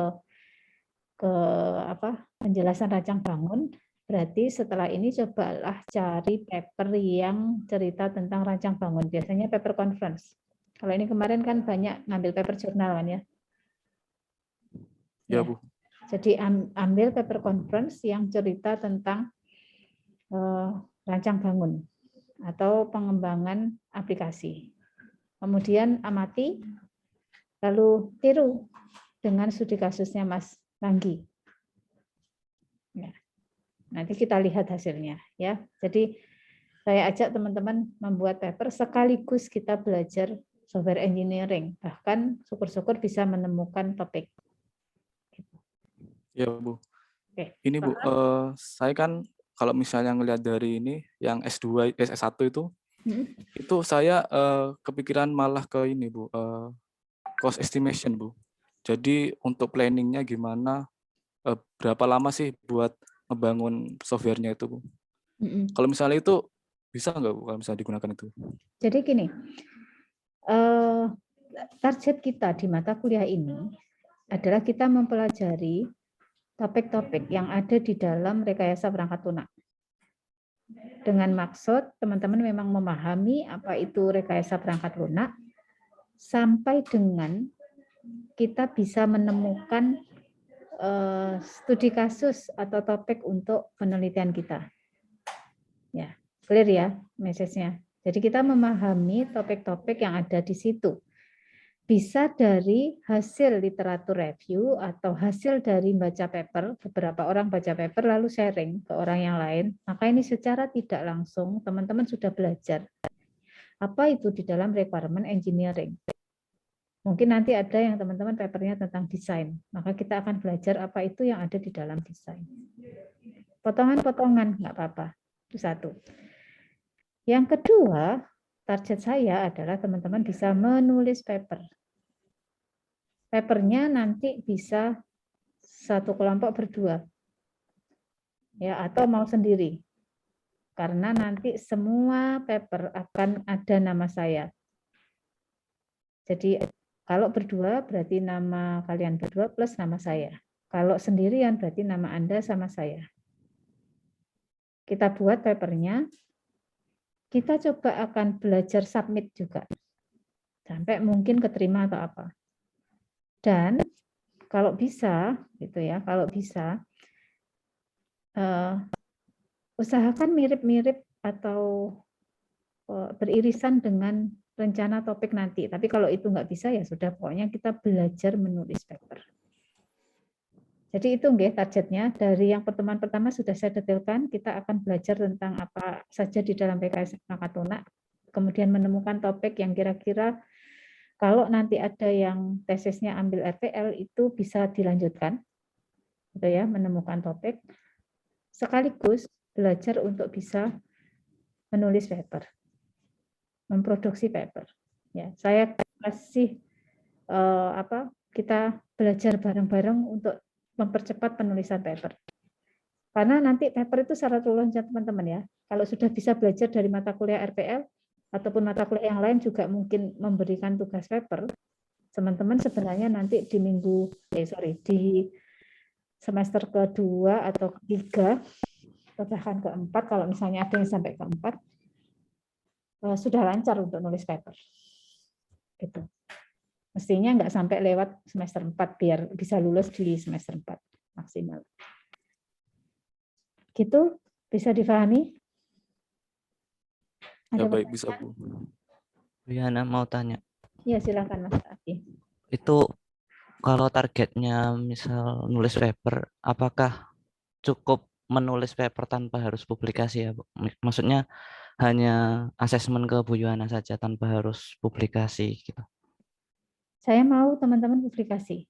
penjelasan rancang bangun, berarti setelah ini cobalah cari paper yang cerita tentang rancang bangun. Biasanya paper conference. Kalau ini kemarin kan banyak ngambil paper jurnal kan ya. Ya, Bu. Jadi ambil paper conference yang cerita tentang rancang bangun atau pengembangan aplikasi. Kemudian amati, lalu tiru dengan studi kasusnya Mas Anggi. Ya. Nanti kita lihat hasilnya ya. Jadi saya ajak teman-teman membuat paper sekaligus kita belajar software engineering. Bahkan syukur-syukur bisa menemukan topik. Ya, Bu. Oke. Ini, Bu, saya kan kalau misalnya ngelihat dari ini yang S2, S1 itu saya kepikiran malah ke ini, Bu, cost estimation, Bu. Jadi untuk planningnya gimana, berapa lama sih buat ngebangun softwarenya itu, Bu? Kalau misalnya itu Bisa nggak Bu kalau misalnya digunakan itu? Jadi gini, target kita di mata kuliah ini adalah kita mempelajari topik-topik yang ada di dalam rekayasa perangkat lunak. Dengan maksud teman-teman memang memahami apa itu rekayasa perangkat lunak, sampai dengan kita bisa menemukan studi kasus atau topik untuk penelitian kita. Ya, clear ya message-nya. Jadi kita memahami topik-topik yang ada di situ. Bisa dari hasil literatur review atau hasil dari baca paper, beberapa orang baca paper lalu sharing ke orang yang lain, maka ini secara tidak langsung teman-teman sudah belajar apa itu di dalam requirement engineering. Mungkin nanti ada yang teman-teman papernya tentang desain, maka kita akan belajar apa itu yang ada di dalam desain. Potongan-potongan nggak apa-apa, itu satu. Yang kedua, target saya adalah teman-teman bisa menulis paper. Papernya nanti bisa satu kelompok berdua, ya, atau mau sendiri. Karena nanti semua paper akan ada nama saya. Jadi kalau berdua berarti nama kalian berdua plus nama saya. Kalau sendirian berarti nama Anda sama saya. Kita buat papernya. Kita coba akan belajar submit juga. Sampai mungkin keterima atau apa. Dan kalau bisa, gitu ya, kalau bisa, usahakan mirip-mirip atau beririsan dengan rencana topik nanti. Tapi kalau itu nggak bisa ya sudah, pokoknya kita belajar menulis paper. Jadi itu nggih targetnya. Dari yang pertemuan pertama sudah saya detailkan, kita akan belajar tentang apa saja di dalam rekayasa perangkat lunak, kemudian menemukan topik yang kira-kira kalau nanti ada yang tesisnya ambil RPL itu bisa dilanjutkan, gitu ya, menemukan topik, sekaligus belajar untuk bisa menulis paper, memproduksi paper. Ya, saya kasih kita belajar bareng-bareng untuk mempercepat penulisan paper. Karena nanti paper itu syarat lulus teman-teman ya. Kalau sudah bisa belajar dari mata kuliah RPL ataupun mata kuliah yang lain juga mungkin memberikan tugas paper, teman-teman sebenarnya nanti di di semester kedua atau ketiga atau bahkan keempat, kalau misalnya ada yang sampai keempat, sudah lancar untuk nulis paper. Gitu. Mestinya nggak sampai lewat semester 4 biar bisa lulus di semester 4 maksimal. Gitu, bisa difahami? Ya Ada baik, bisa Bu. Bu Yana mau tanya. Ya silakan Mas Aki. Itu kalau targetnya misal nulis paper, apakah cukup menulis paper tanpa harus publikasi ya Bu? Maksudnya hanya asesmen ke Bu Yana saja tanpa harus publikasi gitu. Saya mau teman-teman publikasi.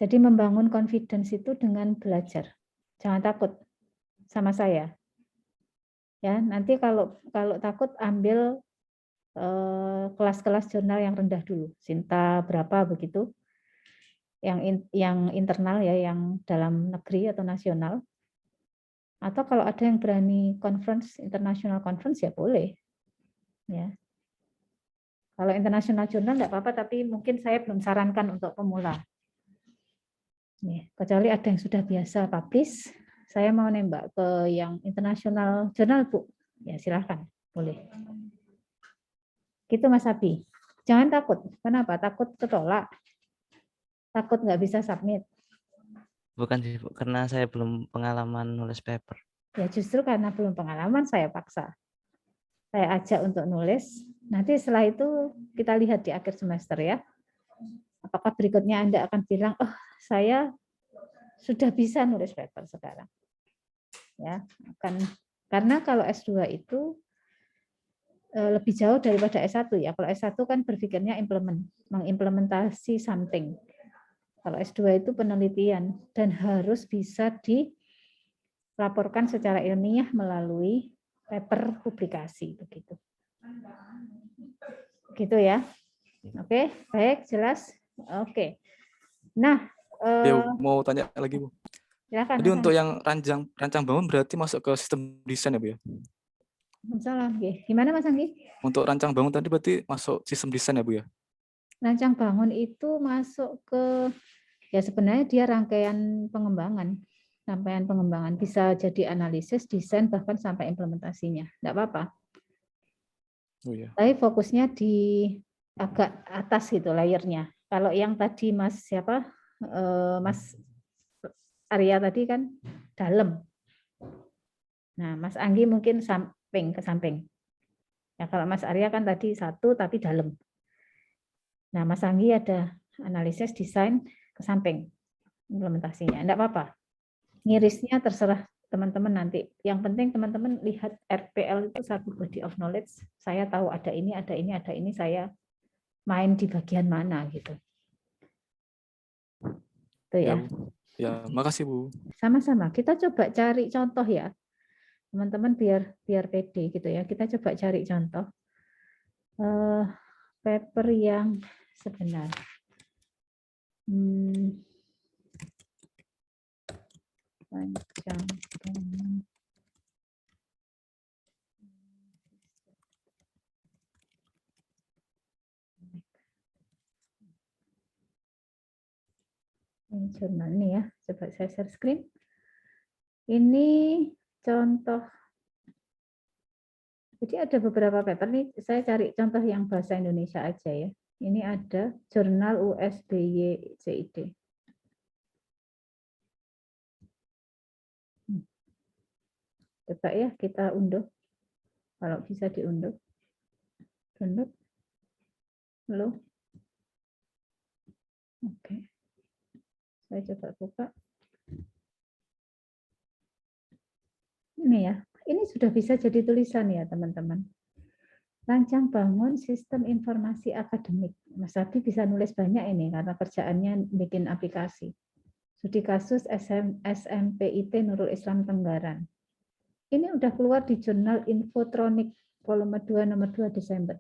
Jadi membangun confidence itu dengan belajar. Jangan takut sama saya. Ya, nanti kalau takut ambil kelas-kelas jurnal yang rendah dulu, Sinta berapa begitu. Yang internal ya, yang dalam negeri atau nasional. Atau kalau ada yang berani conference, international conference ya boleh. Ya. Kalau international jurnal enggak apa-apa, tapi mungkin saya belum sarankan untuk pemula. Ya, kecuali ada yang sudah biasa publish, saya mau nembak ke yang international jurnal, Bu. Ya, silahkan, boleh. Gitu Mas Abi. Jangan takut. Kenapa? Takut ketolak. Takut nggak bisa submit. Bukan sih Bu, karena saya belum pengalaman nulis paper. Ya justru karena belum pengalaman saya paksa. Saya ajak untuk nulis. Nanti setelah itu kita lihat di akhir semester ya. Apakah berikutnya Anda akan bilang, oh saya sudah bisa nulis paper sekarang. Ya, karena kalau S2 itu lebih jauh daripada S1 ya. Kalau S1 kan berpikirnya mengimplementasi something. Kalau S2 itu penelitian dan harus bisa dilaporkan secara ilmiah melalui paper publikasi begitu. Gitu ya. Oke, baik, jelas. Oke. Nah, mau tanya lagi Bu. Silakan. Jadi untuk yang rancang bangun berarti masuk ke sistem desain ya Bu ya? Salam. Gimana Mas Anggi? Untuk rancang bangun tadi berarti masuk sistem desain ya Bu ya? Rancang bangun itu masuk ke, ya sebenarnya dia rangkaian pengembangan. Rangkaian pengembangan bisa jadi analisis, desain, bahkan sampai implementasinya. Enggak apa-apa. Oh ya. Tapi fokusnya di agak atas gitu layernya. Kalau yang tadi Mas siapa? Mas Arya tadi kan dalam. Nah, Mas Anggi mungkin samping ke samping. Ya, kalau Mas Arya kan tadi satu tapi dalam. Nah, Mas Anggi ada analisis desain ke samping implementasinya. Enggak apa-apa. Ngirisnya terserah teman-teman nanti. Yang penting teman-teman lihat RPL itu satu body of knowledge. Saya tahu ada ini, ada ini, ada ini. Saya main di bagian mana gitu. Itu ya. Ya, makasih Bu. Sama-sama. Kita coba cari contoh ya. Teman-teman biar pede gitu ya. Kita coba cari contoh paper yang sebenar. Rancang bangun. Ini jurnal ini ya. Coba saya share screen. Ini contoh. Jadi ada beberapa paper nih, saya cari contoh yang bahasa Indonesia aja ya. Ini ada jurnal USBY CID. Coba ya kita unduh. Kalau bisa diunduh. Download. Halo. Oke. Saya coba buka. Ini ya. Ini sudah bisa jadi tulisan ya, teman-teman. Rancang bangun sistem informasi akademik. Mas Abi bisa nulis banyak ini karena kerjaannya bikin aplikasi. Studi kasus SMPIT Nurul Islam Tenggaran. Ini udah keluar di jurnal Infotronic volume 2 nomor 2 Desember.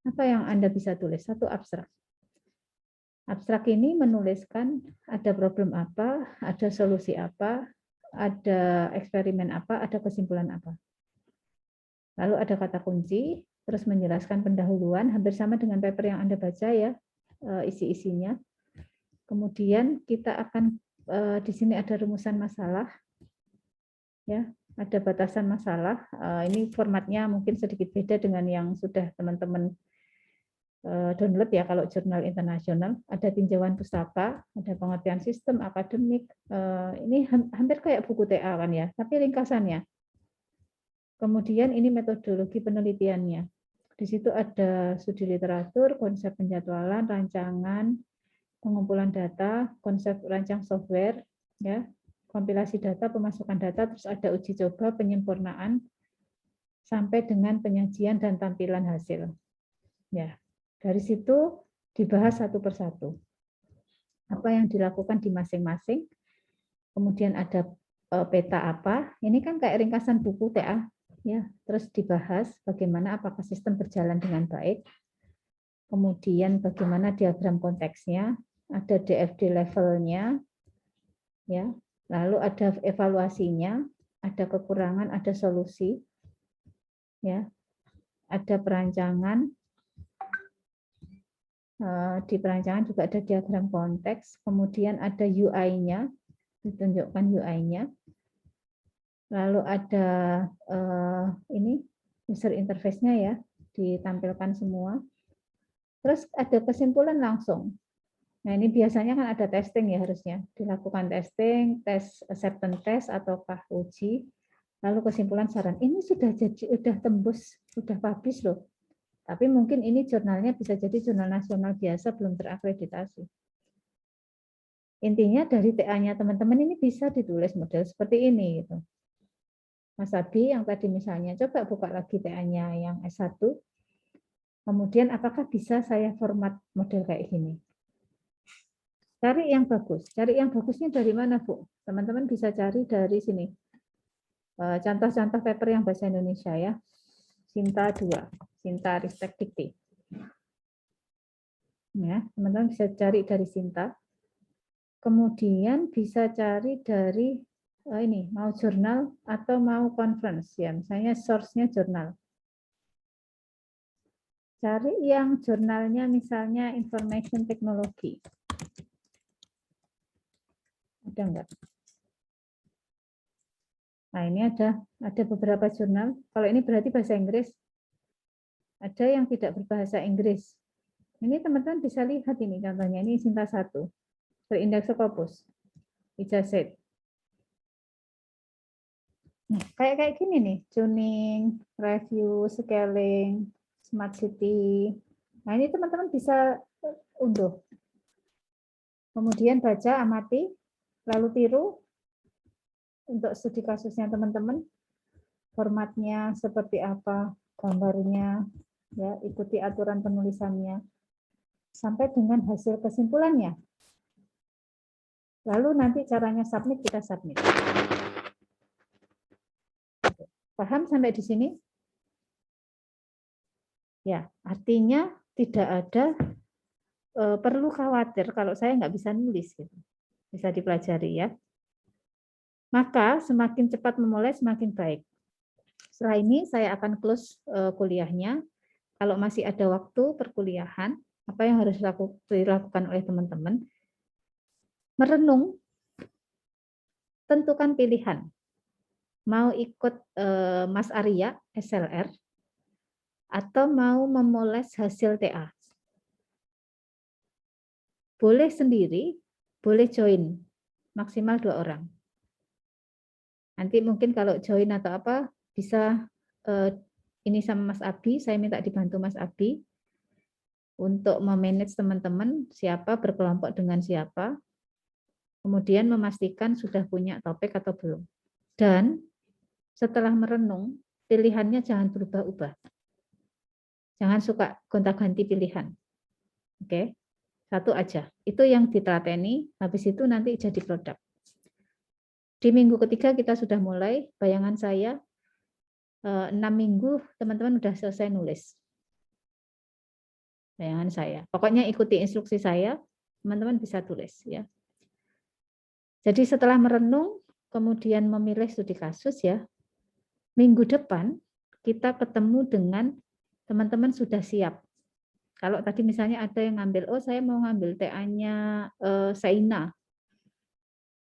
Apa yang Anda bisa tulis? Satu abstrak. Abstrak ini menuliskan ada problem apa, ada solusi apa, ada eksperimen apa, ada kesimpulan apa. Lalu ada kata kunci, terus menjelaskan pendahuluan, hampir sama dengan paper yang Anda baca ya, isi-isinya. Kemudian kita akan, di sini ada rumusan masalah, ya, ada batasan masalah. Ini formatnya mungkin sedikit beda dengan yang sudah teman-teman download ya kalau jurnal internasional. Ada tinjauan pustaka, ada pengertian sistem akademik. Ini hampir kayak buku TA kan ya, tapi ringkasannya. Kemudian ini metodologi penelitiannya. Di situ ada studi literatur, konsep penjadwalan, rancangan, pengumpulan data, konsep rancang software, ya, kompilasi data, pemasukan data, terus ada uji coba, penyempurnaan, sampai dengan penyajian dan tampilan hasil. Ya, dari situ dibahas satu persatu. Apa yang dilakukan di masing-masing, kemudian ada peta apa, ini kan kayak ringkasan buku TA, ya, terus dibahas bagaimana apakah sistem berjalan dengan baik, kemudian bagaimana diagram konteksnya, ada DFD levelnya, ya, lalu ada evaluasinya, ada kekurangan, ada solusi, ya, ada perancangan, di perancangan juga ada diagram konteks, kemudian ada UI-nya, ditunjukkan UI-nya. Lalu ada ini user interface-nya ya, ditampilkan semua. Terus ada kesimpulan langsung. Nah, ini biasanya kan ada testing ya harusnya. Dilakukan testing, tes acceptance test ataukah uji. Lalu kesimpulan saran. Ini sudah tembus, sudah publish loh. Tapi mungkin ini jurnalnya bisa jadi jurnal nasional biasa belum terakreditasi. Intinya dari TA-nya teman-teman ini bisa ditulis model seperti ini gitu. Mas Abi yang tadi misalnya, coba buka lagi TA-nya yang S1. Kemudian apakah bisa saya format model kayak gini? Cari yang bagus. Cari yang bagusnya dari mana, Bu? Teman-teman bisa cari dari sini. Contoh-contoh paper yang bahasa Indonesia ya. Sinta 2, Sinta Ristek Dikti. Ya, teman-teman bisa cari dari Sinta. Kemudian bisa cari dari ini mau jurnal atau mau conference ya, misalnya source-nya jurnal. Cari yang jurnalnya misalnya information technology. Ada enggak? Nah, ini ada beberapa jurnal. Kalau ini berarti bahasa Inggris. Ada yang tidak berbahasa Inggris. Ini teman-teman bisa lihat ini contohnya. Ini Sinta 1. Berindeks Scopus. Ijazet. Nah, kayak gini nih. Tuning, review, scaling, smart city. Nah, ini teman-teman bisa unduh. Kemudian baca, amati, lalu tiru untuk studi kasusnya teman-teman. Formatnya seperti apa, gambarnya, ya, ikuti aturan penulisannya, sampai dengan hasil kesimpulannya. Lalu nanti caranya submit, kita submit. Paham sampai di sini? Ya, artinya tidak ada perlu khawatir kalau saya nggak bisa nulis. Gitu. Bisa dipelajari ya. Maka semakin cepat memulai semakin baik. Setelah ini saya akan close kuliahnya. Kalau masih ada waktu perkuliahan, apa yang harus dilakukan oleh teman-teman? Merenung, tentukan pilihan. Mau ikut Mas Arya, SLR, atau mau memoles hasil TA. Boleh sendiri, boleh join, maksimal 2 orang. Nanti mungkin kalau join atau apa, bisa ini sama Mas Abi, saya minta dibantu Mas Abi untuk memanage teman-teman, siapa berkelompok dengan siapa, kemudian memastikan sudah punya topik atau belum. Dan setelah merenung, pilihannya jangan berubah-ubah. Jangan suka gonta-ganti pilihan. Oke, satu aja. Itu yang ditelateni, habis itu nanti jadi produk. Di minggu ketiga kita sudah mulai, bayangan saya 6 minggu teman-teman sudah selesai nulis. Bayangan saya. Pokoknya ikuti instruksi saya, teman-teman bisa tulis ya. Jadi setelah merenung, kemudian memilih studi kasus ya, minggu depan kita ketemu dengan teman-teman sudah siap. Kalau tadi misalnya ada yang ngambil, oh saya mau ngambil TA-nya Saina.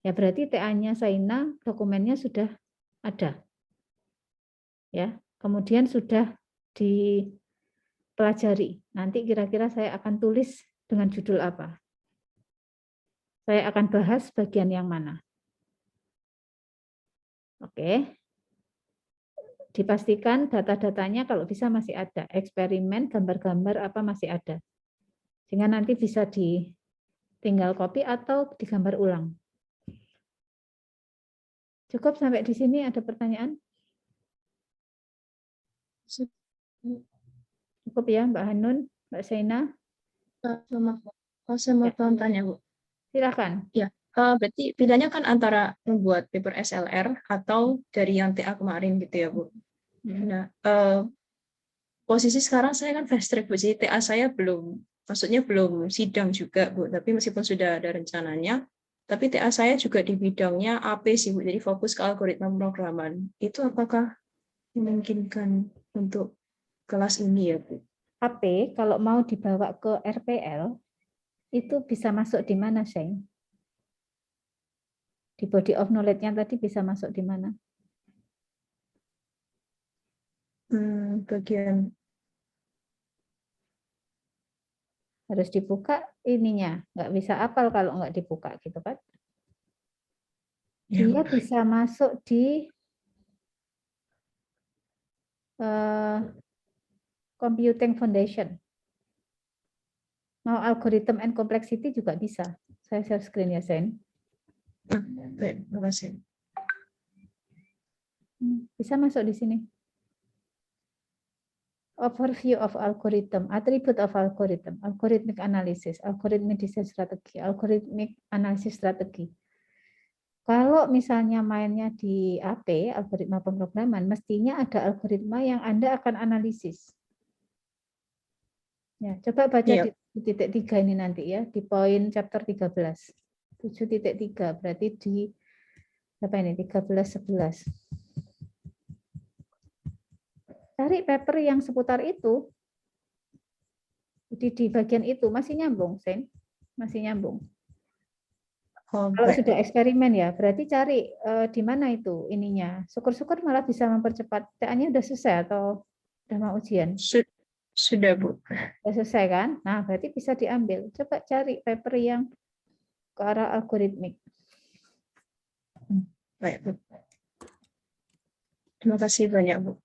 Ya berarti TA-nya Saina dokumennya sudah ada. Ya, kemudian sudah dipelajari. Nanti kira-kira saya akan tulis dengan judul apa? Saya akan bahas bagian yang mana? Oke. Dipastikan data-datanya kalau bisa masih ada. Eksperimen, gambar-gambar apa masih ada. Sehingga nanti bisa tinggal copy atau digambar ulang. Cukup sampai di sini, ada pertanyaan? Cukup ya Mbak Hanun, Mbak Saina? Saya mau tanya Bu. Silakan. Ya, berarti pilihannya kan antara membuat paper SLR atau dari yang TA kemarin gitu ya Bu. Nah, posisi sekarang saya kan fast track Bu, jadi TA saya maksudnya belum sidang juga Bu, tapi meskipun sudah ada rencananya, tapi TA saya juga di bidangnya AP sih Bu, jadi fokus ke algoritma pemrograman. Itu apakah memungkinkan untuk kelas ini ya Bu? AP kalau mau dibawa ke RPL, itu bisa masuk di mana, Sheng? Di body of knowledge-nya tadi bisa masuk di mana? Bagian harus dibuka ininya, nggak bisa apal kalau nggak dibuka gitu kan? Dia bisa masuk di Computing Foundation. Mau algorithm and complexity juga bisa. Saya share screen ya, Sen. Baik, terima kasih. Bisa masuk di sini. Overview of algorithm, attribute of algorithm, algorithmic analysis, algorithmic design strategy, algorithmic analysis strategy. Kalau misalnya mainnya di AP, algoritma pemrograman, mestinya ada algoritma yang Anda akan analisis. Ya, coba baca di 7.3 ini nanti ya, di poin chapter 13. 7.3 berarti di Berapa ini? 13-11. Cari paper yang seputar itu. Di bagian itu masih nyambung, Sen? Masih nyambung. Oh, Kalau baik. sudah eksperimen ya, berarti cari di mana itu ininya. Syukur-syukur malah bisa mempercepat. TA-nya udah selesai atau udah mau ujian? Sudah, Bu. Udah selesai kan? Nah, berarti bisa diambil. Coba cari paper yang ke arah algoritmik. Baik, Bu. Terima kasih banyak, Bu.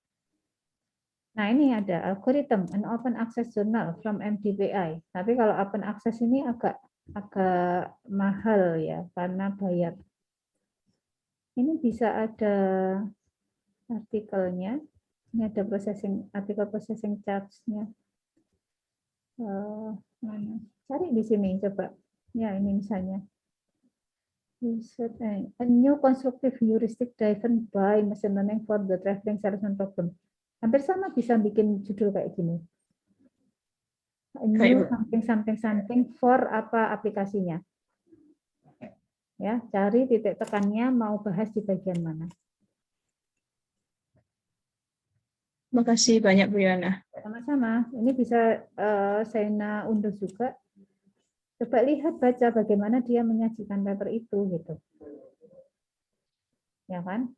Nah, ini ada algorithm an open access journal from MDPI. Tapi kalau open access ini agak mahal ya karena bayar. Ini bisa ada artikelnya. Ini ada artikel processing charge-nya. Mana? Cari di sini coba. Ya, ini misalnya. A new constructive heuristic driven by machine learning for the traveling salesman problem. Hampir sama bisa bikin judul kayak gini. A new something for apa aplikasinya. Ya, cari titik tekannya mau bahas di bagian mana. Terima kasih banyak, Bu Yana. Sama-sama. Ini bisa Sena unduh juga. Coba lihat, baca bagaimana dia menyajikan paper itu gitu. Ya kan?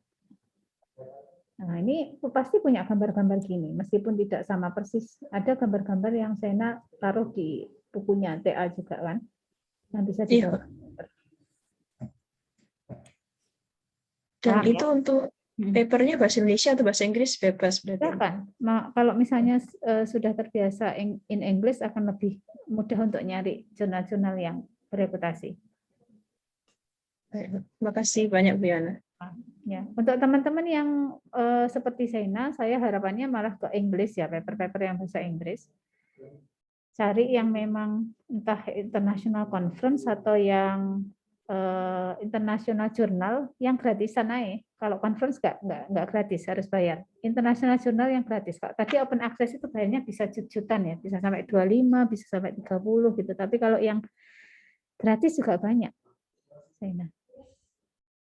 Nah, ini pasti punya gambar-gambar gini, meskipun tidak sama persis. Ada gambar-gambar yang Sena taruh di bukunya TA juga kan, yang bisa dibawa. Dan Paham, itu ya? untuk papernya bahasa Indonesia atau bahasa Inggris bebas berarti? Silakan. Kalau misalnya sudah terbiasa in English akan lebih mudah untuk nyari jurnal-jurnal yang bereputasi. Baik, terima kasih banyak, Bu Yana. Ya, untuk teman-teman yang seperti Sena, saya harapannya malah ke Inggris ya, paper-paper yang bahasa Inggris. Cari yang memang entah international conference atau yang international journal yang gratisan aja. Kalau conference nggak gratis, harus bayar. International journal yang gratis. Kalau tadi open access itu bayarnya bisa jutaan ya, bisa sampai 25, bisa sampai 30 gitu. Tapi kalau yang gratis juga banyak. Sena.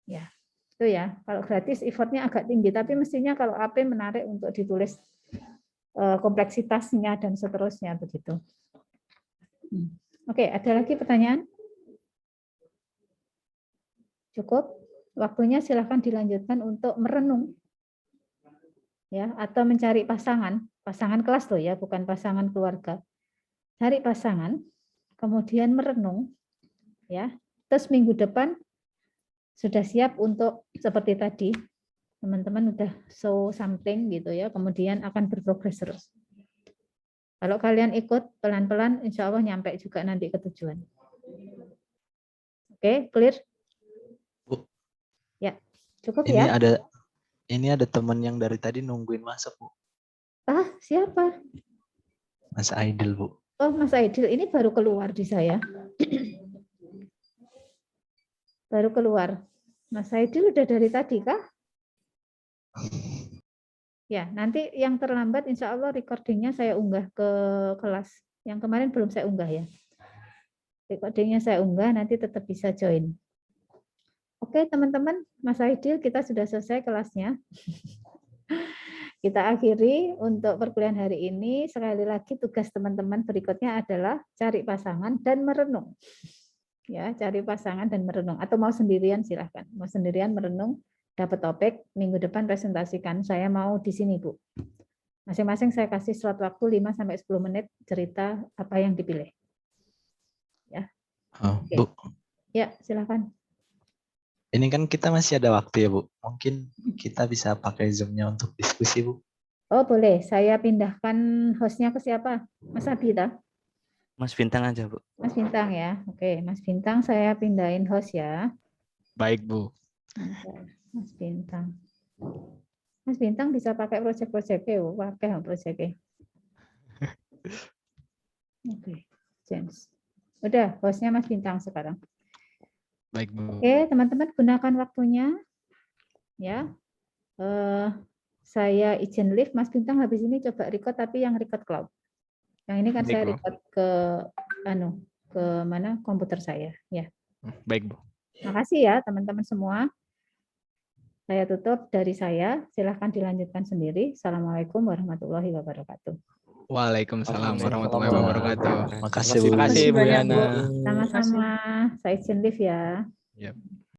Ya. Itu ya, kalau gratis effortnya agak tinggi, tapi mestinya kalau AP menarik untuk ditulis kompleksitasnya dan seterusnya begitu. Oke, ada lagi pertanyaan? Cukup? Waktunya silahkan dilanjutkan untuk merenung. Ya, atau mencari pasangan kelas loh ya, bukan pasangan keluarga. Cari pasangan, kemudian merenung, ya. Terus minggu depan sudah siap untuk seperti tadi, teman-teman udah show something gitu ya, kemudian akan berprogres terus. Kalau kalian ikut pelan-pelan, insya Allah nyampe juga nanti ke tujuan. Oke, clear? Bu. Ya, cukup ini ya. Ada teman yang dari tadi nungguin masuk, Bu. Ah, siapa? Mas Aidil, Bu. Oh, Mas Aidil, ini baru keluar di saya. Baru keluar. Mas Aidil udah dari tadi kah? Ya, nanti yang terlambat insya Allah recordingnya saya unggah ke kelas. Yang kemarin belum saya unggah ya. Recordingnya saya unggah, nanti tetap bisa join. Oke teman-teman, Mas Aidil kita sudah selesai kelasnya. Kita akhiri untuk perkuliahan hari ini. Sekali lagi tugas teman-teman berikutnya adalah cari pasangan dan merenung. Ya, cari pasangan dan merenung. Atau mau sendirian silahkan. Mau sendirian merenung, dapat topik, minggu depan presentasikan. Saya mau di sini, Bu. Masing-masing saya kasih slot waktu 5-10 menit cerita apa yang dipilih. Ya. Oh, Oke. Bu. Ya, silahkan. Ini kan kita masih ada waktu ya, Bu. Mungkin kita bisa pakai Zoom-nya untuk diskusi, Bu. Oh, boleh. Saya pindahkan host-nya ke siapa? Mas Abita? Mas Bintang aja, Bu. Mas Bintang ya. Oke, Mas Bintang saya pindahin host ya. Baik, Bu. Mas Bintang. Mas Bintang bisa pakai project-project-nya, pakai project-nya. Oke, James. Udah, hostnya Mas Bintang sekarang. Baik, Bu. Oke, teman-teman gunakan waktunya. Ya. Saya izin live, Mas Bintang habis ini coba record tapi yang record cloud. Yang ini kan Baik, saya Bu. record ke mana komputer saya, ya. Baik, Bu. Makasih ya teman-teman semua. Saya tutup dari saya. Silahkan dilanjutkan sendiri. Assalamualaikum warahmatullahi wabarakatuh. Waalaikumsalam Waalaikumsalam warahmatullahi warahmatullahi wabarakatuh. wabarakatuh. Makasih Bu. Terima kasih Bu banyak, Bu. Yana. Sama-sama. Saya izin live ya. Yap.